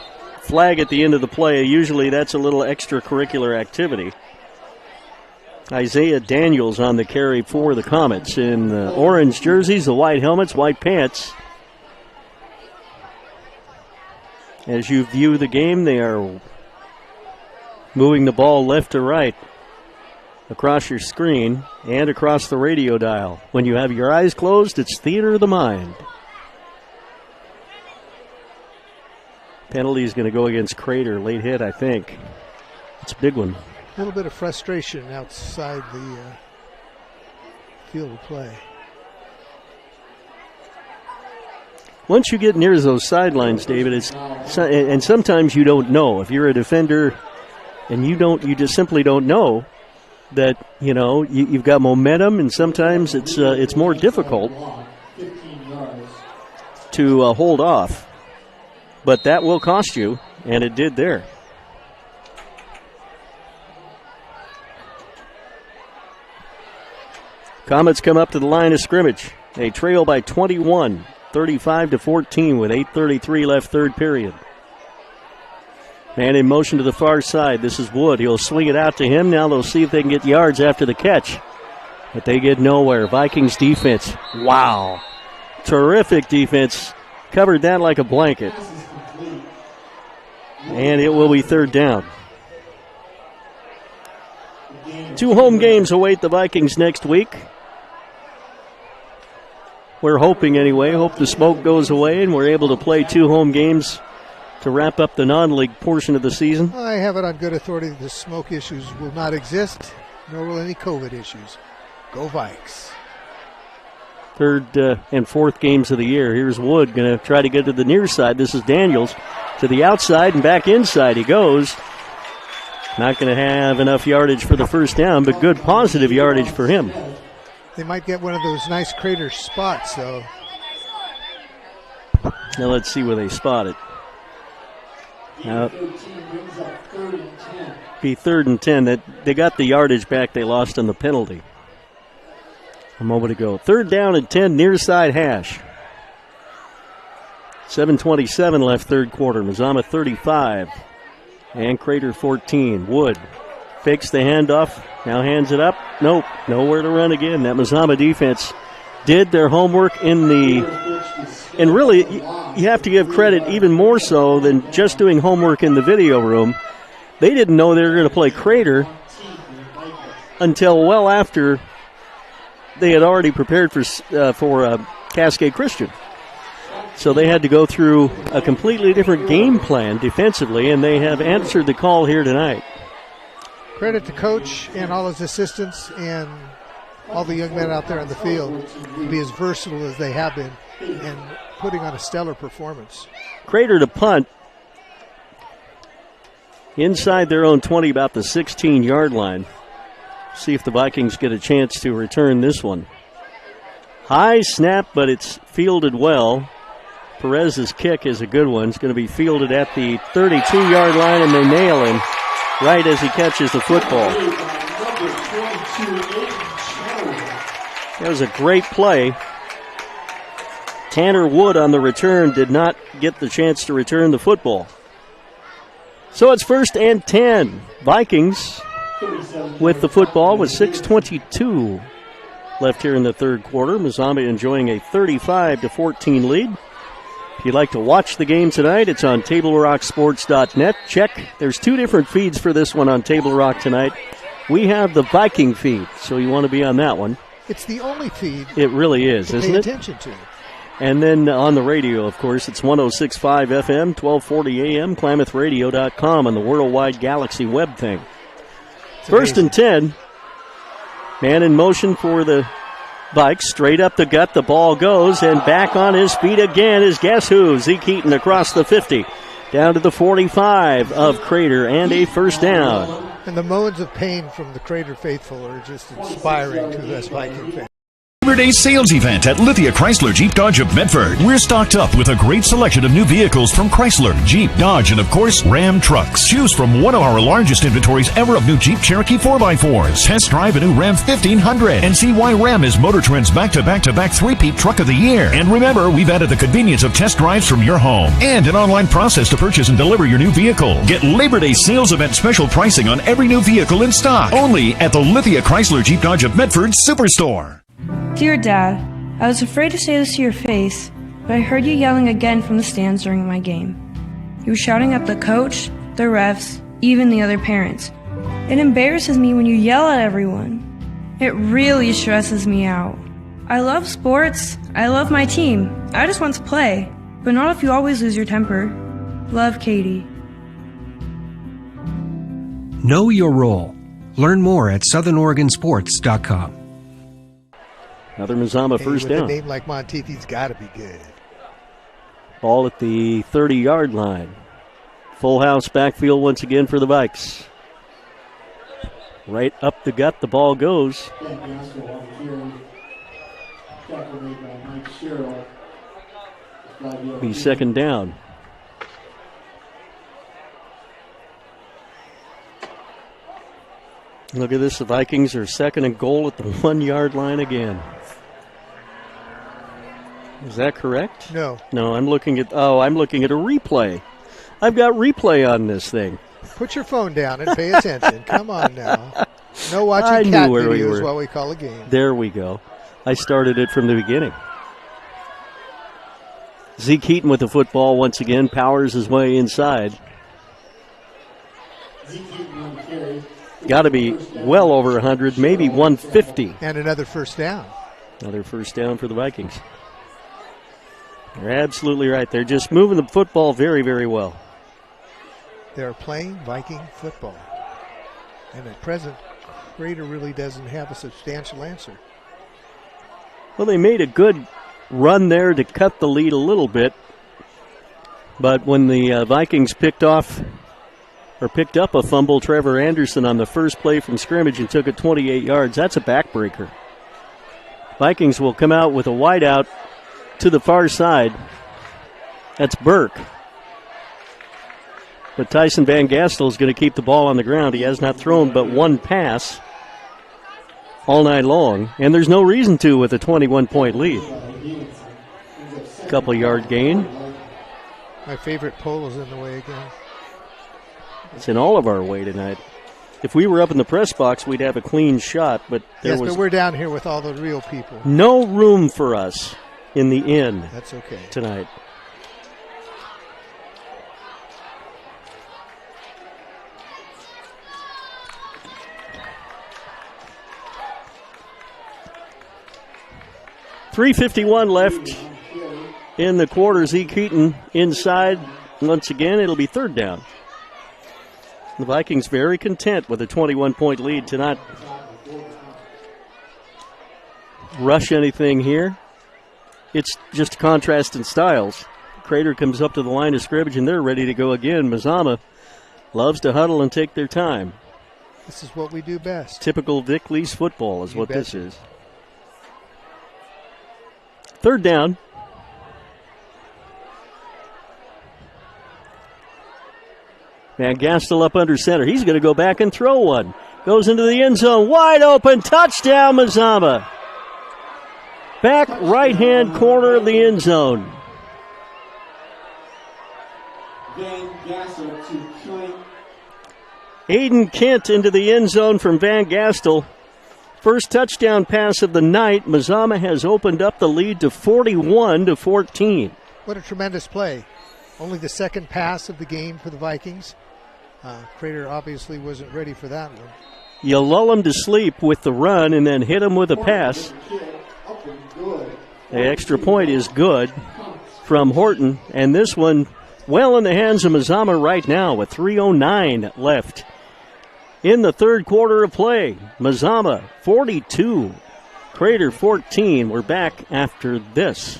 flag at the end of the play. Usually that's a little extracurricular activity. Isaiah Daniels on the carry for the Comets in the orange jerseys, the white helmets, white pants. As you view the game, they are moving the ball left to right across your screen and across the radio dial. When you have your eyes closed, it's theater of the mind. Penalty is going to go against Crater. Late hit, I think. It's a big one. A little bit of frustration outside the field of play. Once you get near those sidelines, David, and sometimes you don't know. If you're a defender and you just simply don't know that, you've got momentum, and sometimes it's more difficult to hold off. But that will cost you, and it did there. Comets come up to the line of scrimmage. They trail by 21, 35-14 with 8:33 left third period. Man in motion to the far side. This is Wood. He'll swing it out to him. Now they'll see if they can get yards after the catch. But they get nowhere. Vikings defense. Wow. Terrific defense. Covered that like a blanket. And it will be third down. 2 home games await the Vikings next week. We're hoping anyway. Hope the smoke goes away and we're able to play 2 home games to wrap up the non-league portion of the season. I have it on good authority that the smoke issues will not exist, nor will any COVID issues. Go Vikes. Third and fourth games of the year. Here's Wood going to try to get to the near side. This is Daniels to the outside and back inside he goes. Not going to have enough yardage for the first down, but good positive yardage for him. They might get one of those nice crater spots, though. Now let's see where they spot it. Be 3rd and 10. That they got the yardage back they lost on the penalty a moment ago. 3rd down and 10, near side hash. 7:27 left third quarter. Mazama 35 and Crater 14. Wood fakes the handoff. Now hands it up. Nope, nowhere to run again. That Mazama defense did their homework and really, you have to give credit even more so than just doing homework in the video room. They didn't know they were going to play Crater until well after they had already prepared for Cascade Christian. So they had to go through a completely different game plan defensively, and they have answered the call here tonight. Credit to Coach and all his assistants and all the young men out there on the field to be as versatile as they have been and putting on a stellar performance. Crater to punt inside their own 20, about the 16-yard line. See if the Vikings get a chance to return this one. High snap, but it's fielded well. Perez's kick is a good one. It's going to be fielded at the 32-yard line, and they nail him right as he catches the football. That was a great play. Tanner Wood on the return did not get the chance to return the football. So it's 1st and 10. Vikings with the football with 6:22 left here in the third quarter. Mazama enjoying a 35-14 lead. If you'd like to watch the game tonight, it's on TableRockSports.net. Check. There's 2 different feeds for this one on Table Rock tonight. We have the Viking feed, so you want to be on that one. It's the only feed. It really is, isn't it? Pay attention to. And then on the radio, of course, it's 106.5 FM, 1240 AM, KlamathRadio.com on the Worldwide Galaxy web thing. It's 1st and 10. Man in motion for the Vikes. Straight up the gut, the ball goes, and back on his feet again is guess who? Zeke Eaton across the 50. Down to the 45 of Crater, and a first down. And the moans of pain from the Crater faithful are just inspiring to us Viking fans. Labor Day sales event at Lithia Chrysler Jeep Dodge of Medford. We're stocked up with a great selection of new vehicles from Chrysler, Jeep, Dodge, and of course, Ram trucks. Choose from one of our largest inventories ever of new Jeep Cherokee 4x4s. Test drive a new Ram 1500 and see why Ram is Motor Trend's back-to-back-to-back three-peat truck of the year. And remember, we've added the convenience of test drives from your home and an online process to purchase and deliver your new vehicle. Get Labor Day sales event special pricing on every new vehicle in stock. Only at the Lithia Chrysler Jeep Dodge of Medford Superstore. Dear Dad, I was afraid to say this to your face, but I heard you yelling again from the stands during my game. You were shouting at the coach, the refs, even the other parents. It embarrasses me when you yell at everyone. It really stresses me out. I love sports, I love my team, I just want to play, but not if you always lose your temper. Love, Katie. Know your role. Learn more at southernoregonsports.com. Another Mazama first down. With a name like Monteith, he's got to be good. Ball at the 30-yard line. Full house backfield once again for the Vikes. Right up the gut, the ball goes. Be second down. Look at this, the Vikings are second and goal at the 1-yard line again. Is that correct? No. No, I'm looking at a replay. I've got replay on this thing. Put your phone down and pay attention. Come on now. No watching cat videos while we call a game. There we go. I started it from the beginning. Zeke Heaton with the football once again, powers his way inside. Got to be well over 100, maybe 150. And another first down. Another first down for the Vikings. You're absolutely right. They're just moving the football very, very well. They're playing Viking football. And at present, Crater really doesn't have a substantial answer. Well, they made a good run there to cut the lead a little bit. But when the Vikings picked up a fumble, Trevor Anderson on the first play from scrimmage and took it 28 yards, that's a backbreaker. Vikings will come out with a wideout to the far side. That's Burke. But Tyson Van Gastel is going to keep the ball on the ground. He has not thrown but one pass all night long, and there's no reason to with a 21-point lead. Couple-yard gain. My favorite pole is in the way again. It's in all of our way tonight. If we were up in the press box, we'd have a clean shot, but but we're down here with all the real people. No room for us in the inn. That's okay. Tonight. .351 left in the quarter. Zeke Heaton inside. Once again, it'll be third down. The Vikings very content with a 21-point lead to not rush anything here. It's just a contrast in styles. Crater comes up to the line of scrimmage, and they're ready to go again. Mazama loves to huddle and take their time. This is what we do best. Typical Vic Lease football is what this is. Third down. Van Gastel up under center. He's going to go back and throw one. Goes into the end zone. Wide open. Touchdown, Mazama. Back right-hand corner of the end zone. Aiden Kent into the end zone from Van Gastel. First touchdown pass of the night. Mazama has opened up the lead to 41-14. What a tremendous play. Only the second pass of the game for the Vikings. Crater obviously wasn't ready for that one. You lull him to sleep with the run and then hit him with a pass. The extra point is good from Horton, and this one well in the hands of Mazama right now with 3:09 left in the third quarter of play. Mazama 42, Crater 14. We're back after this.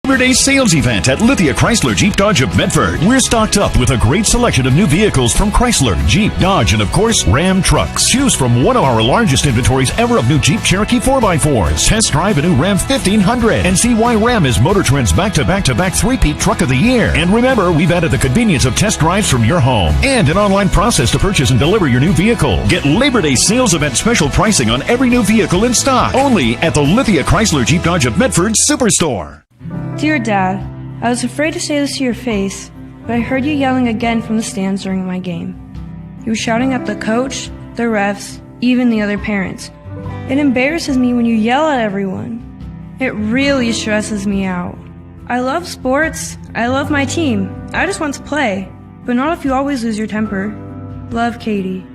Labor Labor Day sales event at Lithia Chrysler Jeep Dodge of Medford. We're stocked up with a great selection of new vehicles from Chrysler, Jeep, Dodge, and of course, Ram trucks. Choose from one of our largest inventories ever of new Jeep Cherokee 4x4s. Test drive a new Ram 1500 and see why Ram is Motor Trend's back-to-back-to-back three-peat truck of the year. And remember, we've added the convenience of test drives from your home and an online process to purchase and deliver your new vehicle. Get Labor Day sales event special pricing on every new vehicle in stock. Only at the Lithia Chrysler Jeep Dodge of Medford Superstore. Dear Dad, I was afraid to say this to your face, but I heard you yelling again from the stands during my game. You were shouting at the coach, the refs, even the other parents. It embarrasses me when you yell at everyone. It really stresses me out. I love sports. I love my team. I just want to play, but not if you always lose your temper. Love, Katie.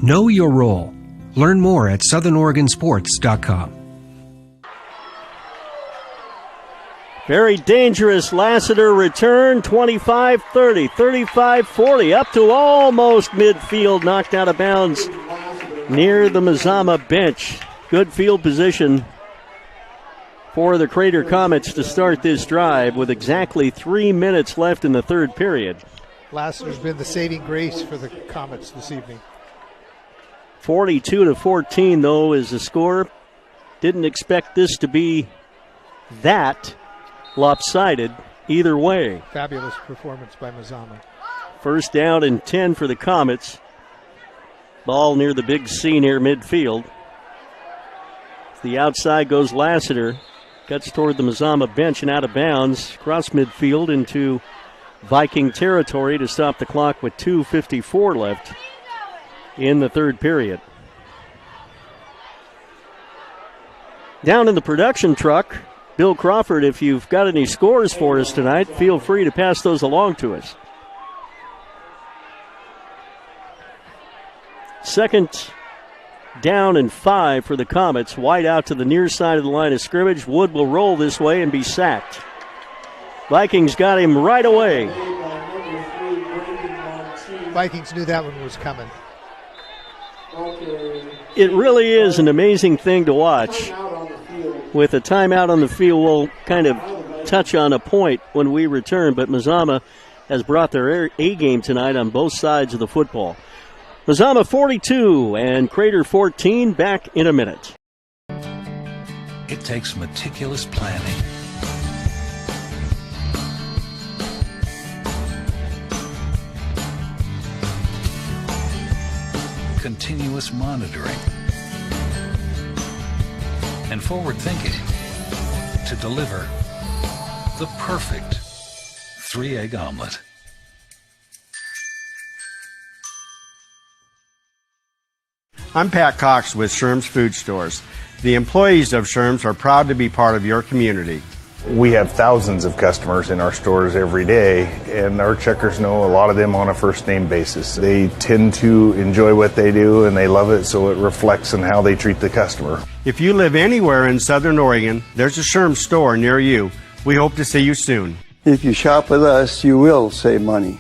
Know your role. Learn more at southernoregonsports.com. Very dangerous Lassiter return, 25-30, 35-40, up to almost midfield, knocked out of bounds near the Mazama bench. Good field position for the Crater Comets to start this drive with exactly 3 minutes left in the third period. Lassiter's been the saving grace for the Comets this evening. 42-14, though, is the score. Didn't expect this to be that lopsided either way. Fabulous performance by Mazama. First down and 10 for the Comets. Ball near the big C near midfield. The outside goes Lassiter. Cuts toward the Mazama bench and out of bounds. Across midfield into Viking territory to stop the clock with 2:54 left in the third period. Down in the production truck, Bill Crawford, if you've got any scores for us tonight, feel free to pass those along to us. Second down and 5 for the Comets. Wide out to the near side of the line of scrimmage. Wood will roll this way and be sacked. Vikings got him right away. Vikings knew that one was coming. It really is an amazing thing to watch. With a timeout on the field, we'll kind of touch on a point when we return, but Mazama has brought their A game tonight on both sides of the football. Mazama 42 and Crater 14, back in a minute. It takes meticulous planning, continuous monitoring, and forward thinking to deliver the perfect 3-egg omelet. I'm Pat Cox with Sherm's Food Stores. The employees of Sherm's are proud to be part of your community. We have thousands of customers in our stores every day, and our checkers know a lot of them on a first-name basis. They tend to enjoy what they do, and they love it, so it reflects in how they treat the customer. If you live anywhere in Southern Oregon, there's a Sherm's store near you. We hope to see you soon. If you shop with us, you will save money.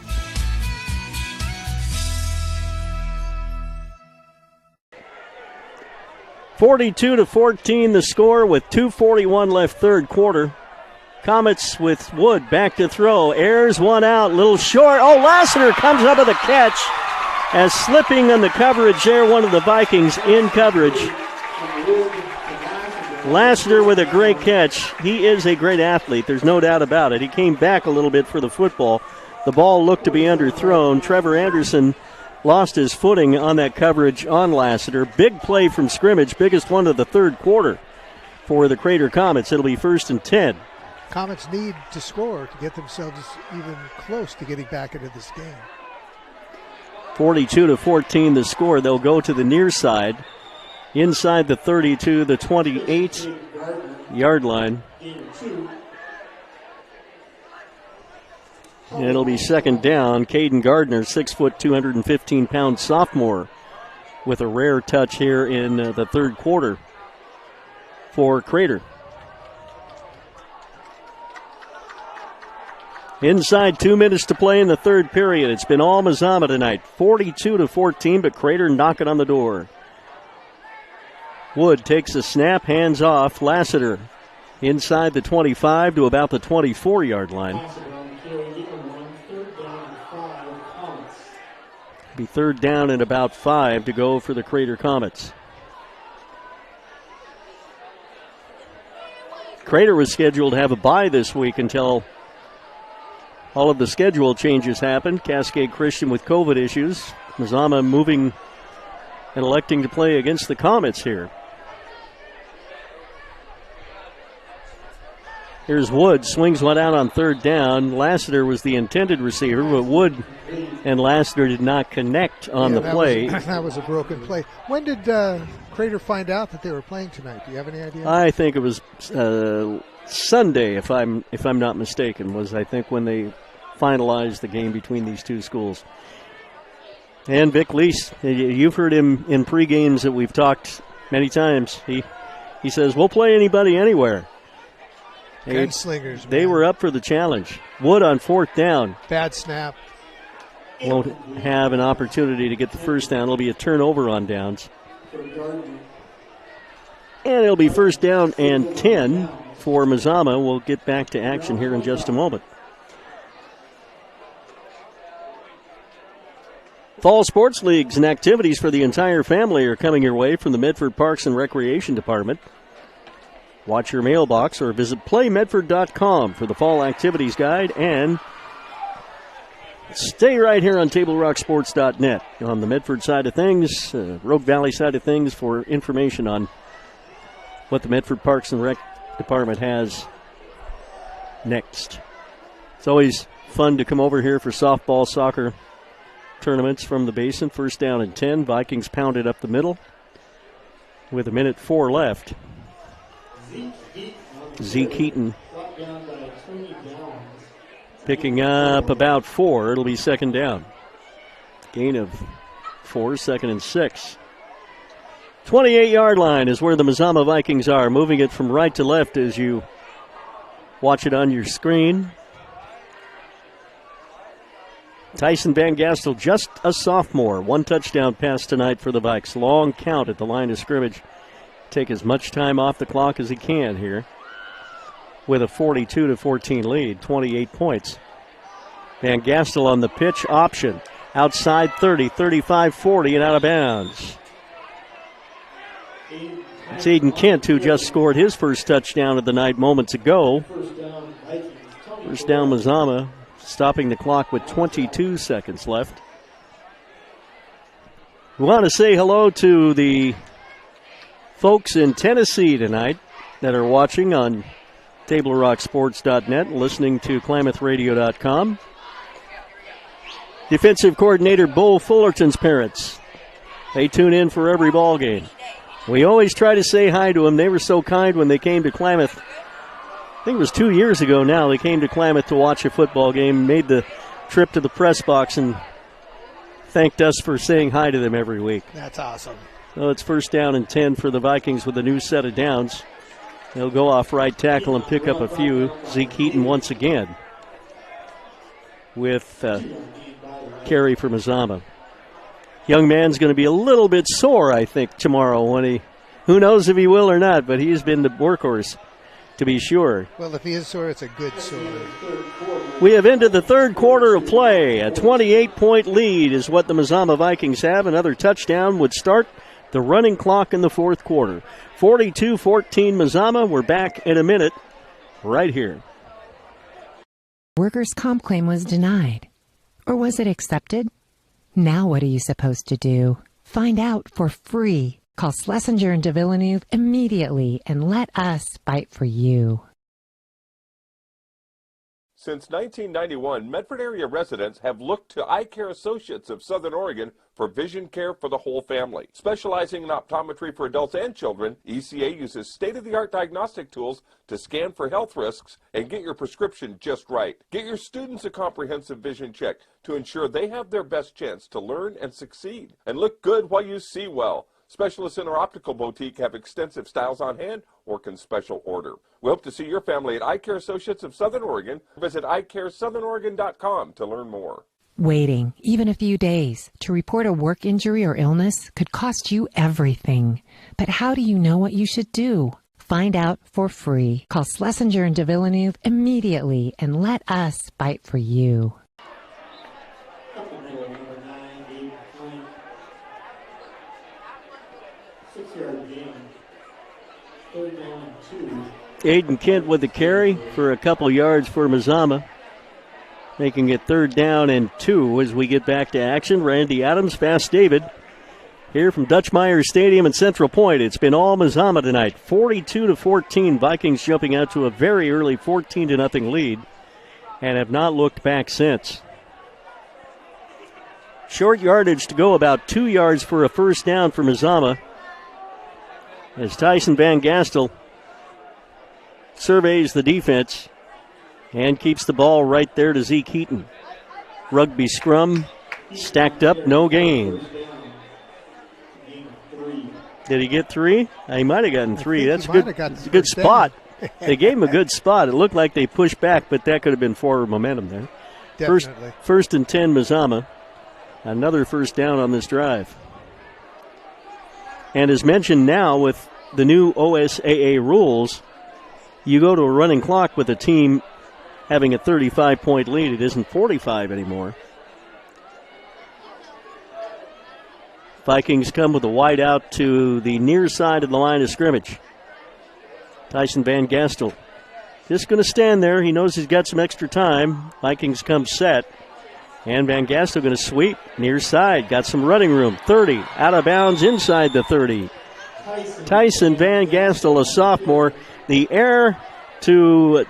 (42-14) the score with 2:41 left third quarter. Comets with Wood back to throw. Airs one out, little short. Oh, Lassiter comes up with a catch. As slipping on the coverage there, one of the Vikings in coverage. Lassiter with a great catch. He is a great athlete, there's no doubt about it. He came back a little bit for the football. The ball looked to be underthrown. Trevor Anderson lost his footing on that coverage on Lassiter. Big play from scrimmage, biggest one of the third quarter for the Crater Comets. It'll be 1st and 10. Comets need to score to get themselves even close to getting back into this game. 42-14 the score. They'll go to the near side, inside the 32, the 28-yard line. And it'll be second down. Caden Gardner, 6 foot, 215-pound sophomore, with a rare touch here in the third quarter for Crater. Inside 2 minutes to play in the third period. It's been all Mazama tonight. 42-14, but Crater knocking on the door. Wood takes a snap, hands off. Lassiter inside the 25 to about the 24-yard line. Be third down and about 5 to go for the Crater Comets. Crater was scheduled to have a bye this week until all of the schedule changes happened. Cascade Christian with COVID issues. Mazama moving and electing to play against the Comets here. Here's Wood. Swings one out on third down. Lassiter was the intended receiver, but Wood and Lassiter did not connect on the play. That was a broken play. When did Crater find out that they were playing tonight? Do you have any idea? I think it was Sunday, if I'm not mistaken, was I think when they finalized the game between these two schools. And Vic Lease, you've heard him in pre-games that we've talked many times. He says, we'll play anybody anywhere. Gunslingers. They were up for the challenge. Wood on fourth down. Bad snap. Won't have an opportunity to get the first down. It'll be a turnover on downs. And it'll be first down and 10 for Mazama. We'll get back to action here in just a moment. Fall sports leagues and activities for the entire family are coming your way from the Medford Parks and Recreation Department. Watch your mailbox or visit playmedford.com for the fall activities guide, and stay right here on TableRockSports.net on the Medford side of things, Rogue Valley side of things, for information on what the Medford Parks and Rec Department has next. It's always fun to come over here for softball, soccer tournaments from the basin. First down and 10. Vikings pounded up the middle with 1:04 left. Zeke Heaton picking up about 4. It'll be second down. Gain of 4, second and 6. 28-yard line is where the Mazama Vikings are. Moving it from right to left as you watch it on your screen. Tyson Van Gastel, just a sophomore. 1 touchdown pass tonight for the Vikes. Long count at the line of scrimmage. Take as much time off the clock as he can here with a 42-14 lead, 28 points. Van Gastel on the pitch, option. Outside 30, 35, 40, and out of bounds. It's Aiden Kent who just scored his first touchdown of the night moments ago. First down Mazama, stopping the clock with 22 seconds left. We want to say hello to the folks in Tennessee tonight that are watching on TableRockSports.net, listening to KlamathRadio.com. Defensive coordinator Bo Fullerton's parents. They tune in for every ball game. We always try to say hi to them. They were so kind when they came to Klamath. I think it was 2 years ago now. They came to Klamath to watch a football game, made the trip to the press box, and thanked us for saying hi to them every week. That's awesome. So it's first down and 10 for the Vikings with a new set of downs. They'll go off right tackle and pick up a few. Zeke Heaton once again with carry for Mazama. Young man's going to be a little bit sore, I think, tomorrow when who knows if he will or not, but he's been the workhorse to be sure. Well, if he is sore, it's a good sore. We have entered the third quarter of play. A 28-point lead is what the Mazama Vikings have. Another touchdown would start the running clock in the fourth quarter. 42-14 Mazama. We're back in a minute right here. Workers' comp claim was denied. Or was it accepted? Now what are you supposed to do? Find out for free. Call Schlesinger and de Villeneuve immediately and let us fight for you. Since 1991, Medford area residents have looked to Eye Care Associates of Southern Oregon for vision care for the whole family. Specializing in optometry for adults and children, ECA uses state-of-the-art diagnostic tools to scan for health risks and get your prescription just right. Get your students a comprehensive vision check to ensure they have their best chance to learn and succeed. And look good while you see well. Specialists in our optical boutique have extensive styles on hand or can special order. We hope to see your family at Eye Care Associates of Southern Oregon. Visit eyecaresouthern.com to learn more. Waiting, even a few days, to report a work injury or illness could cost you everything. But how do you know what you should do? Find out for free. Call Schlesinger and de Villeneuve immediately and let us fight for you. Aiden Kent with the carry for a couple yards for Mazama, making it 3rd down and 2 as we get back to action. Randy Adams, Fast David, here from Dutch Myers Stadium in Central Point. It's been all Mazama tonight, 42-14. Vikings jumping out to a very early 14-0 lead and have not looked back since. Short yardage to go, about 2 yards for a first down for Mazama, as Tyson Van Gastel surveys the defense and keeps the ball right there to Zeke Heaton. Rugby scrum, stacked up, no gain. Did he get 3? He might have gotten 3. That's a good spot. They gave him a good spot. It looked like they pushed back, but that could have been forward momentum there. Definitely. First and 10, Mazama. Another first down on this drive. And as mentioned now, with the new OSAA rules, you go to a running clock with a team having a 35-point lead. It isn't 45 anymore. Vikings come with a wide out to the near side of the line of scrimmage. Tyson Van Gastel just going to stand there. He knows he's got some extra time. Vikings come set. And Van Gastel going to sweep near side. Got some running room. 30 out of bounds inside the 30. Tyson Van Gastel, a sophomore. The heir to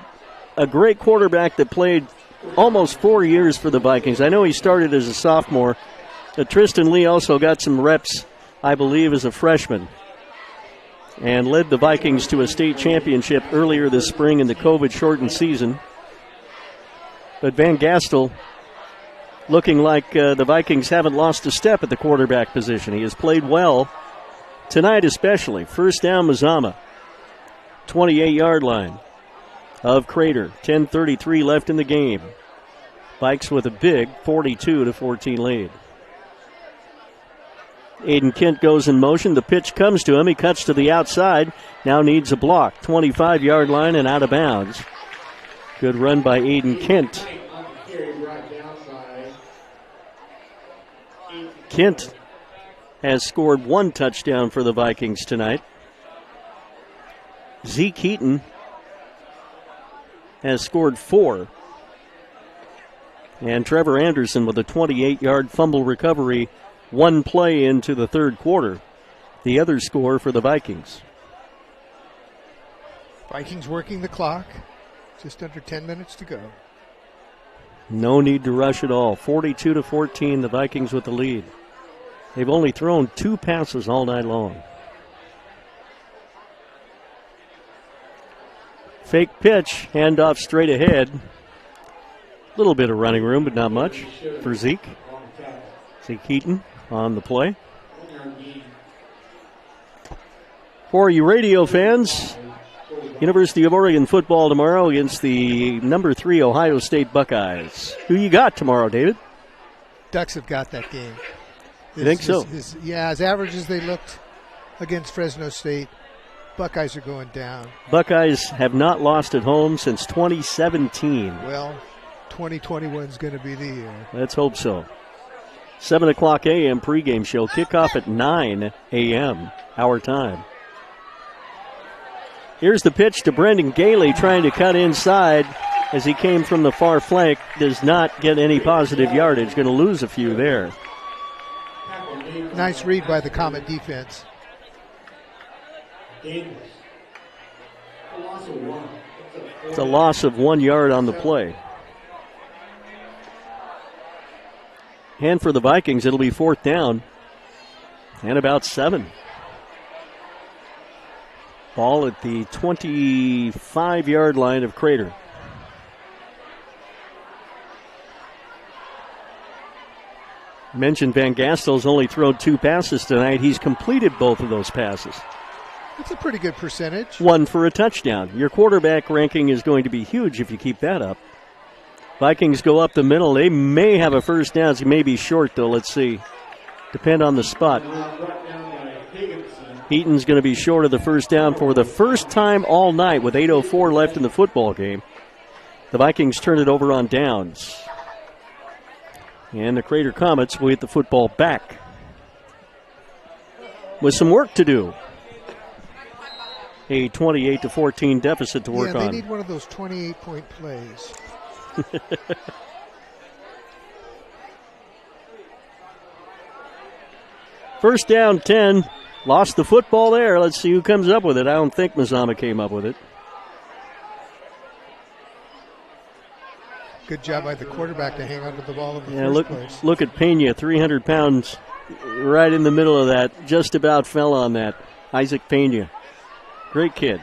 a great quarterback that played almost 4 years for the Vikings. I know he started as a sophomore. Tristan Lee also got some reps, I believe, as a freshman, and led the Vikings to a state championship earlier this spring in the COVID-shortened season. But Van Gastel looking like the Vikings haven't lost a step at the quarterback position. He has played well tonight especially. First down, Mazama. 28-yard line of Crater. 10:33 left in the game. Vikes with a big 42-14 lead. Aiden Kent goes in motion. The pitch comes to him. He cuts to the outside. Now needs a block. 25-yard line and out of bounds. Good run by Aiden Kent. Kent has scored 1 touchdown for the Vikings tonight. Zeke Heaton has scored 4. And Trevor Anderson with a 28-yard fumble recovery 1 play into the third quarter. The other score for the Vikings. Vikings working the clock. Just under 10 minutes to go. No need to rush at all. 42-14, the Vikings with the lead. They've only thrown 2 passes all night long. Fake pitch, handoff straight ahead. A little bit of running room, but not much for Zeke. Zeke Heaton on the play. For you radio fans, University of Oregon football tomorrow against the number 3 Ohio State Buckeyes. Who you got tomorrow, David? Ducks have got that game. You think so? As average as they looked against Fresno State, Buckeyes are going down. Buckeyes have not lost at home since 2017. Well, 2021 is going to be the year. Let's hope so. 7 o'clock a.m. pregame show. Kickoff at 9 a.m. our time. Here's the pitch to Brendan Gailey, trying to cut inside as he came from the far flank. Does not get any positive yardage. Going to lose a few there. Nice read by the Comet defense. It's a loss of 1 yard on the play. And for the Vikings, it'll be 4th down and about 7. Ball at the 25-yard line of Crater. Mentioned Van Gastel's only thrown 2 passes tonight. He's completed both of those passes. That's a pretty good percentage. 1 for a touchdown. Your quarterback ranking is going to be huge if you keep that up. Vikings go up the middle. They may have a first down. It may be short, though. Let's see. Depend on the spot. Eaton's going to be short of the first down for the first time all night with 8:04 left in the football game. The Vikings turn it over on downs. And the Crater Comets will get the football back with some work to do. A 28-14 deficit to work on. They need one of those 28-point plays. First down, 10. Lost the football there. Let's see who comes up with it. I don't think Mazama came up with it. Good job by the quarterback to hang on to the ball in the first place. Look at Pena, 300 pounds, right in the middle of that. Just about fell on that. Isaac Pena. Great kid.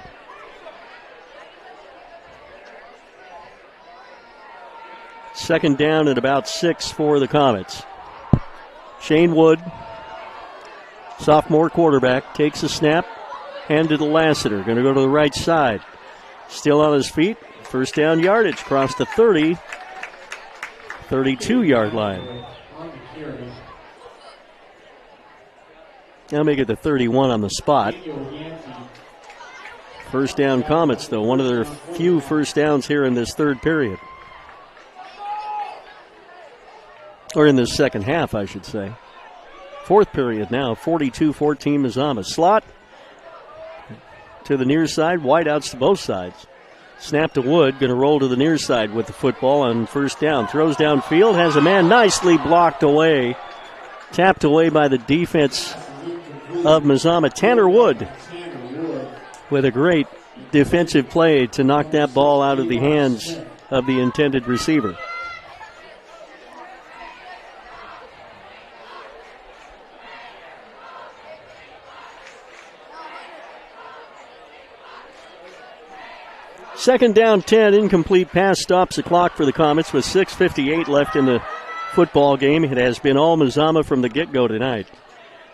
Second down at about 6 for the Comets. Shane Wood, sophomore quarterback, takes a snap, handed to Lassiter. Going to go to the right side. Still on his feet. First down yardage, across the 30, 32-yard line. Now make it the 31 on the spot. First down Comets, though. One of their few first downs here in this third period. Or in this second half, I should say. Fourth period now, 42-14 Mazama. Slot to the near side, wideouts to both sides. Snap to Wood, going to roll to the near side with the football on first down. Throws downfield, has a man nicely blocked away. Tapped away by the defense of Mazama. Tanner Wood with a great defensive play to knock that ball out of the hands of the intended receiver. Second down, 10, incomplete pass stops the clock for the Comets with 6:58 left in the football game. It has been all Mazama from the get-go tonight.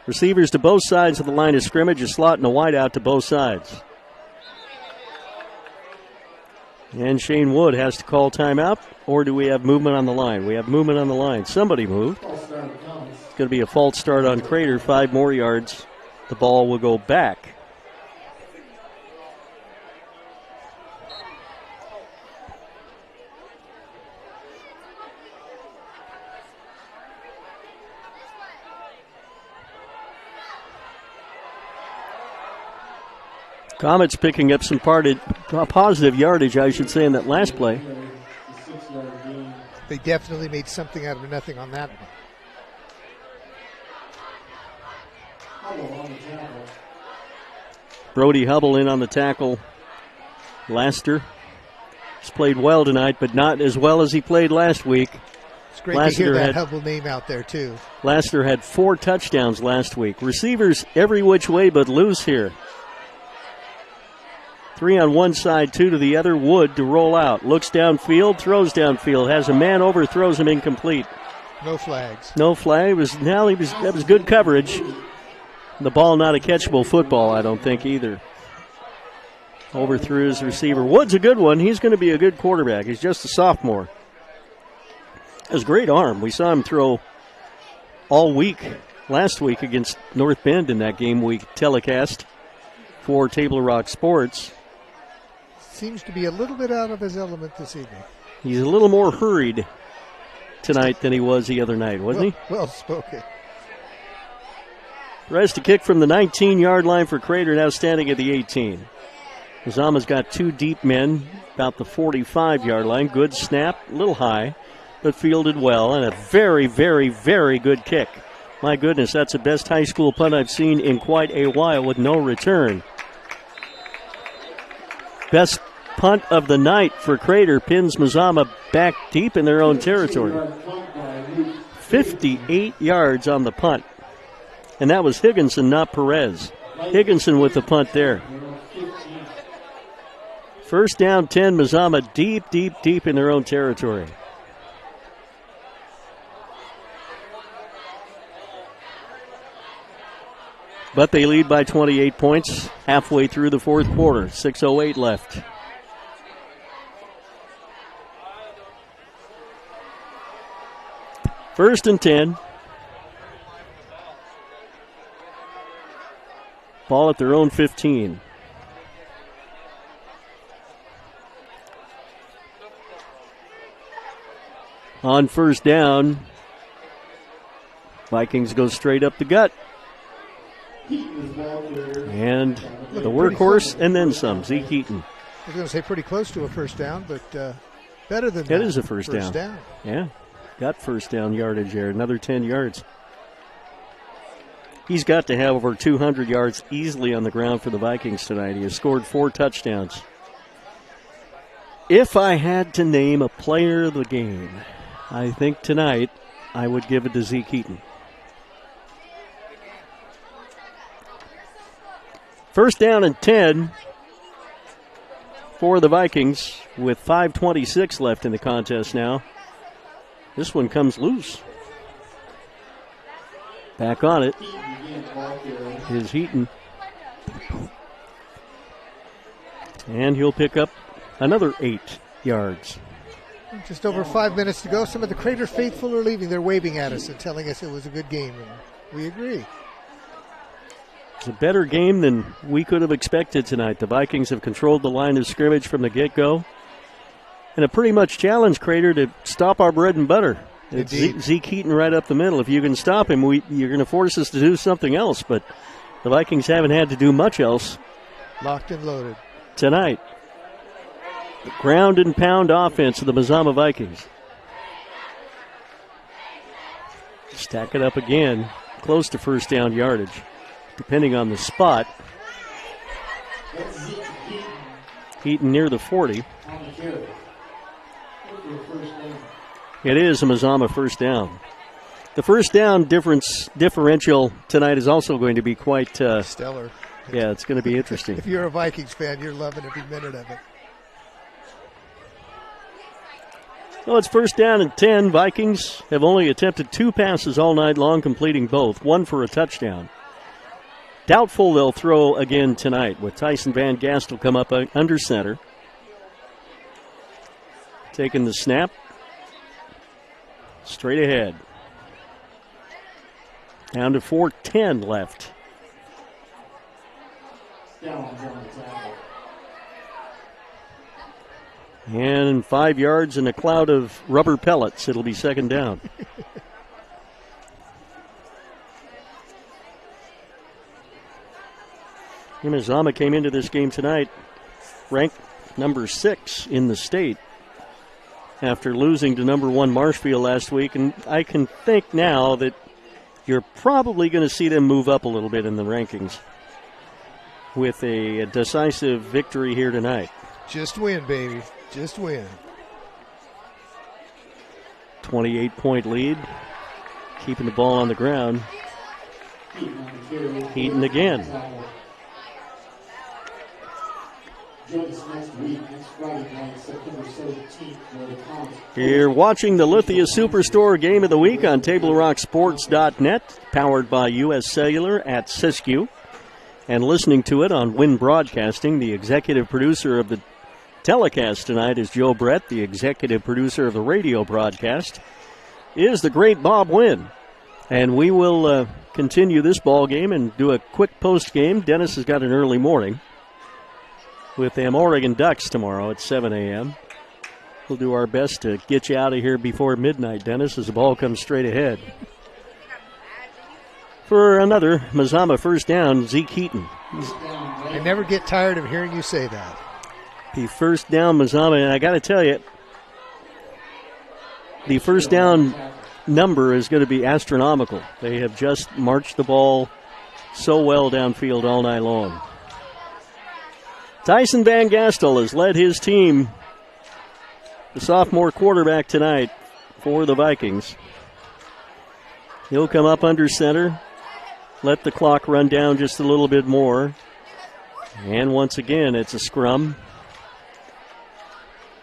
Receivers to both sides of the line of scrimmage, a slot and a wideout to both sides. And Shane Wood has to call timeout, or do we have movement on the line? We have movement on the line. Somebody moved. It's going to be a false start on Crater, 5 more yards. The ball will go back. Comets picking up some positive yardage, I should say, in that last play. They definitely made something out of nothing on that one. Brody Hubble in on the tackle. Laster has played well tonight, but not as well as he played last week. It's great to hear that Hubble name out there, too. Laster had 4 touchdowns last week. Receivers every which way but loose here. 3 on one side, 2 to the other. Wood to roll out. Looks downfield, throws downfield. Has a man over, throws him incomplete. No flags. No flag. That was good coverage. The ball not a catchable football, I don't think, either. Overthrew his receiver. Wood's a good one. He's going to be a good quarterback. He's just a sophomore. Has a great arm. We saw him throw all week last week against North Bend in that game week telecast for Table Rock Sports. Seems to be a little bit out of his element this evening. He's a little more hurried tonight than he was the other night, wasn't he? Well spoken. Rest to kick from the 19-yard line for Crater, now standing at the 18. Mazama's got 2 deep men, about the 45-yard line. Good snap, a little high, but fielded well, and a very, very, very good kick. My goodness, that's the best high school punt I've seen in quite a while with no return. Best punt of the night for Crater pins Mazama back deep in their own territory. 58 yards on the punt. And that was Higginson, not Perez. Higginson with the punt there. First down, 10, Mazama deep, deep, deep in their own territory. But they lead by 28 points halfway through the fourth quarter. 6:08 left. First and 10. Ball at their own 15. On first down, Vikings go straight up the gut. And the workhorse and then some, Zeke Eaton. I was going to say pretty close to a first down, but better than that. It is a first down. Yeah, got first down yardage there, another 10 yards. He's got to have over 200 yards easily on the ground for the Vikings tonight. He has scored 4 touchdowns. If I had to name a player of the game, I think tonight I would give it to Zeke Eaton. First down and 10 for the Vikings with 5:26 left in the contest now. This one comes loose. Back on it is Heaton. And he'll pick up another 8 yards. Just over 5 minutes to go. Some of the Crater faithful are leaving. They're waving at us and telling us it was a good game, and we agree. It's a better game than we could have expected tonight. The Vikings have controlled the line of scrimmage from the get-go and have pretty much challenged Crater to stop our bread and butter. It's Zeke Heaton right up the middle. If you can stop him, you're going to force us to do something else, but the Vikings haven't had to do much else. Locked and loaded. Tonight. The ground and pound offense of the Mazama Vikings. Stack it up again, close to first down yardage, depending on the spot. Heaton near the 40. It is a Mazama first down. The first down differential tonight is also going to be quite stellar. Yeah, it's going to be interesting. If you're a Vikings fan, you're loving every minute of it. Well, it's first down and 10. Vikings have only attempted 2 passes all night long, completing both, 1 for a touchdown. Doubtful they'll throw again tonight, with Tyson Van Gastel come up under center. Taking the snap. Straight ahead. Down to 4:10 left. And 5 yards in a cloud of rubber pellets. It'll be second down. Mazama came into this game tonight ranked number 6 in the state after losing to number 1 Marshfield last week. And I can think now that you're probably going to see them move up a little bit in the rankings with a decisive victory here tonight. Just win, baby. Just win. 28-point lead. Keeping the ball on the ground. Heaton again. You're watching the Lithia Superstore Game of the Week on TableRockSports.net, powered by U.S. Cellular at Siskiyou, and listening to it on Wynn Broadcasting. The executive producer of the telecast tonight is Joe Brett. The executive producer of the radio broadcast is the great Bob Wynn. And we will continue this ball game and do a quick post game. Dennis has got an early morning with them Oregon Ducks tomorrow at 7 a.m. We'll do our best to get you out of here before midnight, Dennis, as the ball comes straight ahead. For another Mazama first down, Zeke Heaton. I never get tired of hearing you say that. The first down, Mazama, and I got to tell you, the first down number is going to be astronomical. They have just marched the ball so well downfield all night long. Tyson Van Gastel has led his team, the sophomore quarterback tonight for the Vikings. He'll come up under center, let the clock run down just a little bit more. And once again, it's a scrum.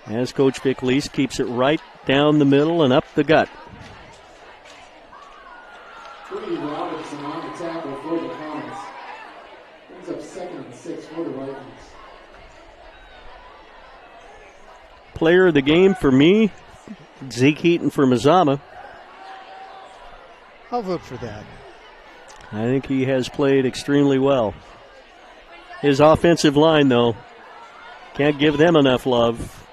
As Coach Vic Lease keeps it right down the middle and up the gut. Brady Robertson on the tackle for the Comets. Brings up 2nd and 6 for the Vikings. Player of the game for me, Zeke Heaton for Mazama. I'll vote for that. I think he has played extremely well. His offensive line, though, can't give them enough love.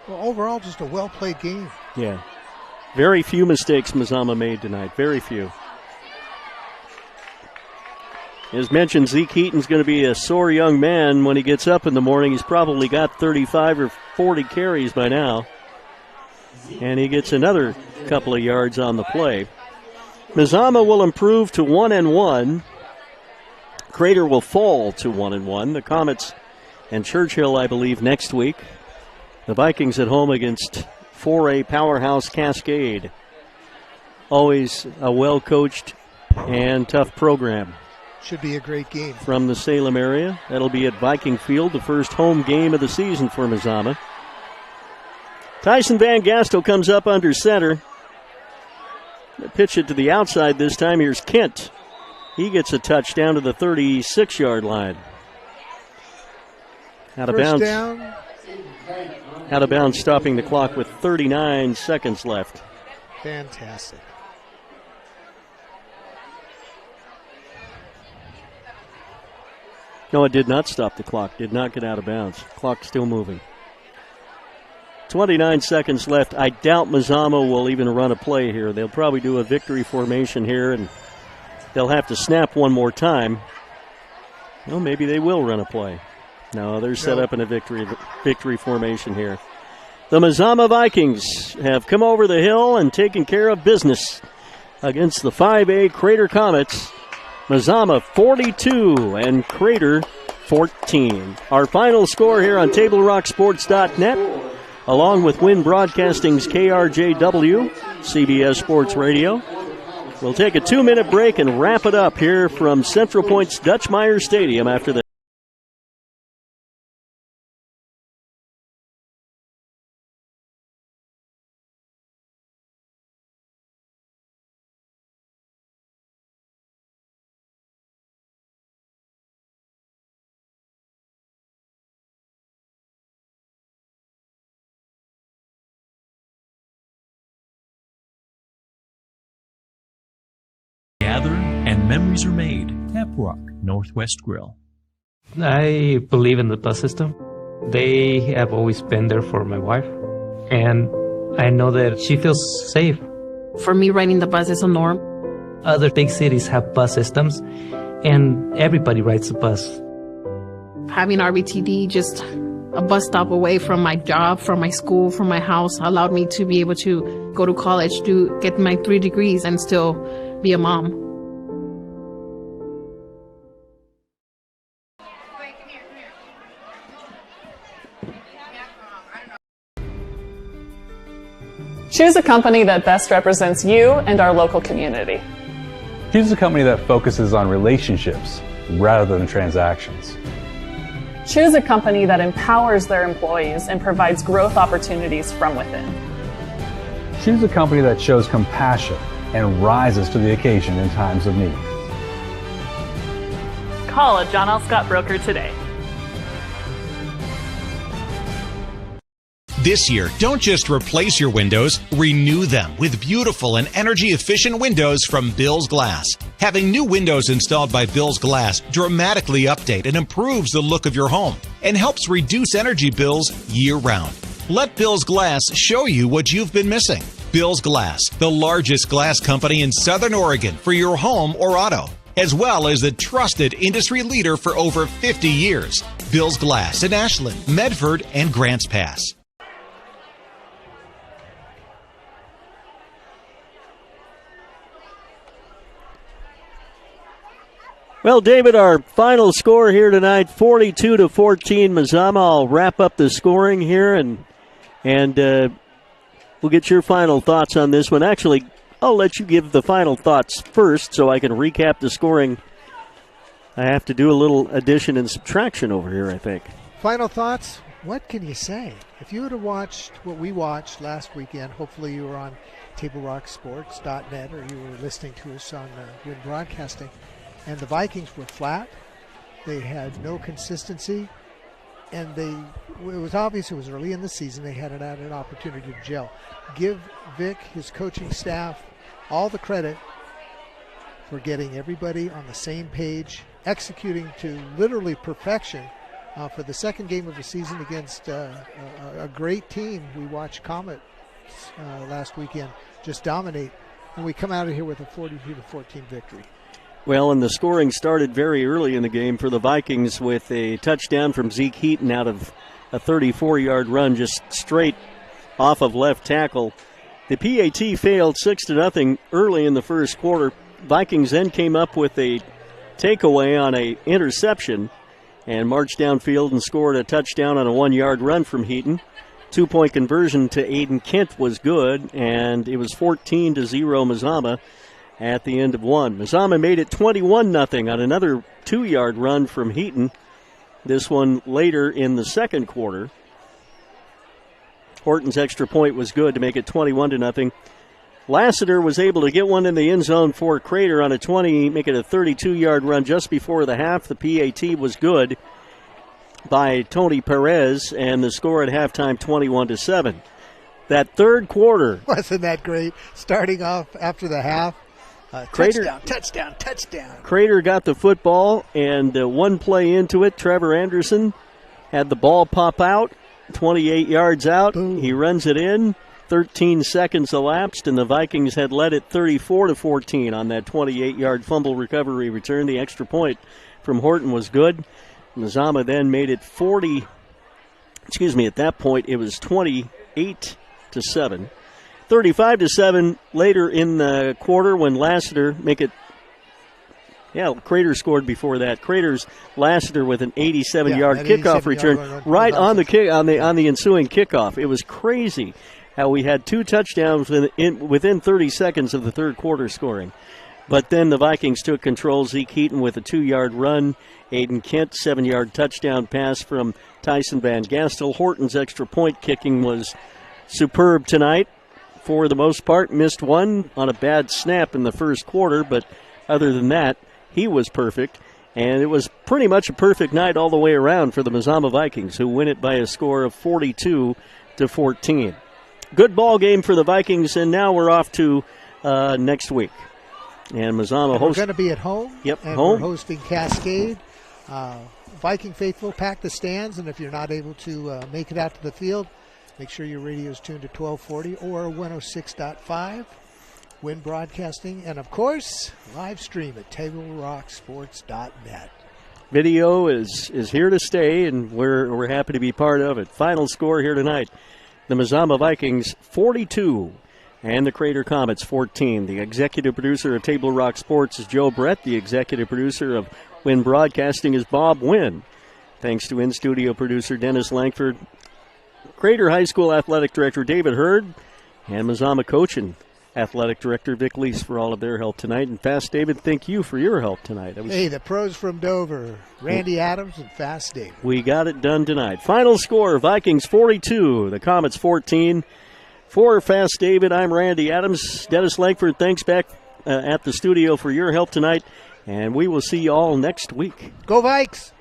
Well, overall, just a well-played game. Yeah. Very few mistakes Mazama made tonight. Very few. As mentioned, Zeke Heaton's going to be a sore young man when he gets up in the morning. He's probably got 35 or 40 carries by now. And he gets another couple of yards on the play. Mazama will improve to 1-1. Crater will fall to 1-1. The Comets and Churchill, I believe, next week. The Vikings at home against 4A powerhouse Cascade. Always a well-coached and tough program. Should be a great game. From the Salem area. That'll be at Viking Field, the first home game of the season for Mazama. Tyson Van Gastel comes up under center. They pitch it to the outside this time. Here's Kent. He gets a touchdown to the 36-yard line. Out of bounds. Down. Out of bounds, stopping the clock with 39 seconds left. Fantastic. No, it did not stop the clock. Did not get out of bounds. Clock still moving. 29 seconds left. I doubt Mazama will even run a play here. They'll probably do a victory formation here, and they'll have to snap one more time. Well, maybe they will run a play. No, they're set up in a victory formation here. The Mazama Vikings have come over the hill and taken care of business against the 5A Crater Comets. Mazama 42 and Crater 14. Our final score here on TableRockSports.net, along with Wynn Broadcasting's KRJW, CBS Sports Radio. We'll take a 2-minute break and wrap it up here from Central Point's Dutch Meyer Stadium after the Gather and memories are made. Caprock Northwest Grill. I believe in the bus system. They have always been there for my wife, and I know that she feels safe. For me, riding the bus is a norm. Other big cities have bus systems, and everybody rides the bus. Having RBTD, just a bus stop away from my job, from my school, from my house, allowed me to be able to go to college, to get my 3 degrees, and still be a mom. Choose a company that best represents you and our local community. Choose a company that focuses on relationships rather than transactions. Choose a company that empowers their employees and provides growth opportunities from within. Choose a company that shows compassion and rises to the occasion in times of need. Call a John L. Scott broker today. This year, don't just replace your windows, renew them with beautiful and energy-efficient windows from Bill's Glass. Having new windows installed by Bill's Glass dramatically update and improves the look of your home and helps reduce energy bills year-round. Let Bill's Glass show you what you've been missing. Bill's Glass, the largest glass company in Southern Oregon for your home or auto, as well as the trusted industry leader for over 50 years. Bill's Glass in Ashland, Medford, and Grants Pass. Well, David, our final score here tonight, 42-14 Mazama. I'll wrap up the scoring here, and we'll get your final thoughts on this one. Actually, I'll let you give the final thoughts first so I can recap the scoring. I have to do a little addition and subtraction over here, I think. Final thoughts? What can you say? If you would have watched what we watched last weekend, hopefully you were on TableRockSports.net or you were listening to us on Wynn Broadcasting, and the Vikings were flat. They had no consistency, and it was obvious it was early in the season. They hadn't had an opportunity to gel. Give Vic, his coaching staff, all the credit for getting everybody on the same page, executing to literally perfection for the second game of the season against a great team. We watched Comet last weekend just dominate, and we come out of here with a 42-14 victory. Well, and the scoring started very early in the game for the Vikings with a touchdown from Zeke Heaton out of a 34-yard run just straight off of left tackle. The PAT failed 6-0 early in the first quarter. Vikings then came up with a takeaway on an interception and marched downfield and scored a touchdown on a 1-yard run from Heaton. 2-point conversion to Aiden Kent was good, and it was 14-0 Mazama at the end of one. Mazama made it 21-0 on another 2-yard run from Heaton. This one later in the second quarter. Horton's extra point was good to make it 21-0. Lassiter was able to get one in the end zone for Crater on a 20, make it a 32-yard run just before the half. The PAT was good by Tony Perez, and the score at halftime 21-7. That third quarter. Wasn't that great? Starting off after the half. Crater, touchdown. Crater got the football, and one play into it, Trevor Anderson had the ball pop out, 28 yards out. Boom. He runs it in. 13 seconds elapsed, and the Vikings had led it 34-14 on that 28-yard fumble recovery return. The extra point from Horton was good. Mazama then made it at that point it was 28-7. 35-7 later in the quarter when Lassiter Crater scored before that. Crater's Lassiter with an 87-yard kickoff return right on the ensuing kickoff. It was crazy how we had two touchdowns within 30 seconds of the third quarter scoring. But then the Vikings took control. Zeke Heaton with a 2-yard run. Aiden Kent, 7-yard touchdown pass from Tyson Van Gastel. Horton's extra point kicking was superb tonight. For the most part, missed one on a bad snap in the first quarter, but other than that, he was perfect. And it was pretty much a perfect night all the way around for the Mazama Vikings, who win it by a score of 42-14. Good ball game for the Vikings, and now we're off to next week. And Mazama we're going to be at home. Yep, and home. We're hosting Cascade. Viking faithful, pack the stands, and if you're not able to make it out to the field, make sure your radio is tuned to 1240 or 106.5. Win Broadcasting, and of course, live stream at TableRockSports.net. Video is here to stay, and we're happy to be part of it. Final score here tonight: the Mazama Vikings 42, and the Crater Comets 14. The executive producer of Table Rock Sports is Joe Brett. The executive producer of Win Broadcasting is Bob Wynn. Thanks to in-studio producer Dennis Langford, Crater High School Athletic Director David Hurd, and Mazama Coach and Athletic Director Vic Lease for all of their help tonight. And Fast David, thank you for your help tonight. Hey, the pros from Dover, Randy Adams and Fast David. We got it done tonight. Final score, Vikings 42, the Comets 14. For Fast David, I'm Randy Adams. Dennis Langford, thanks back at the studio for your help tonight. And we will see you all next week. Go Vikes!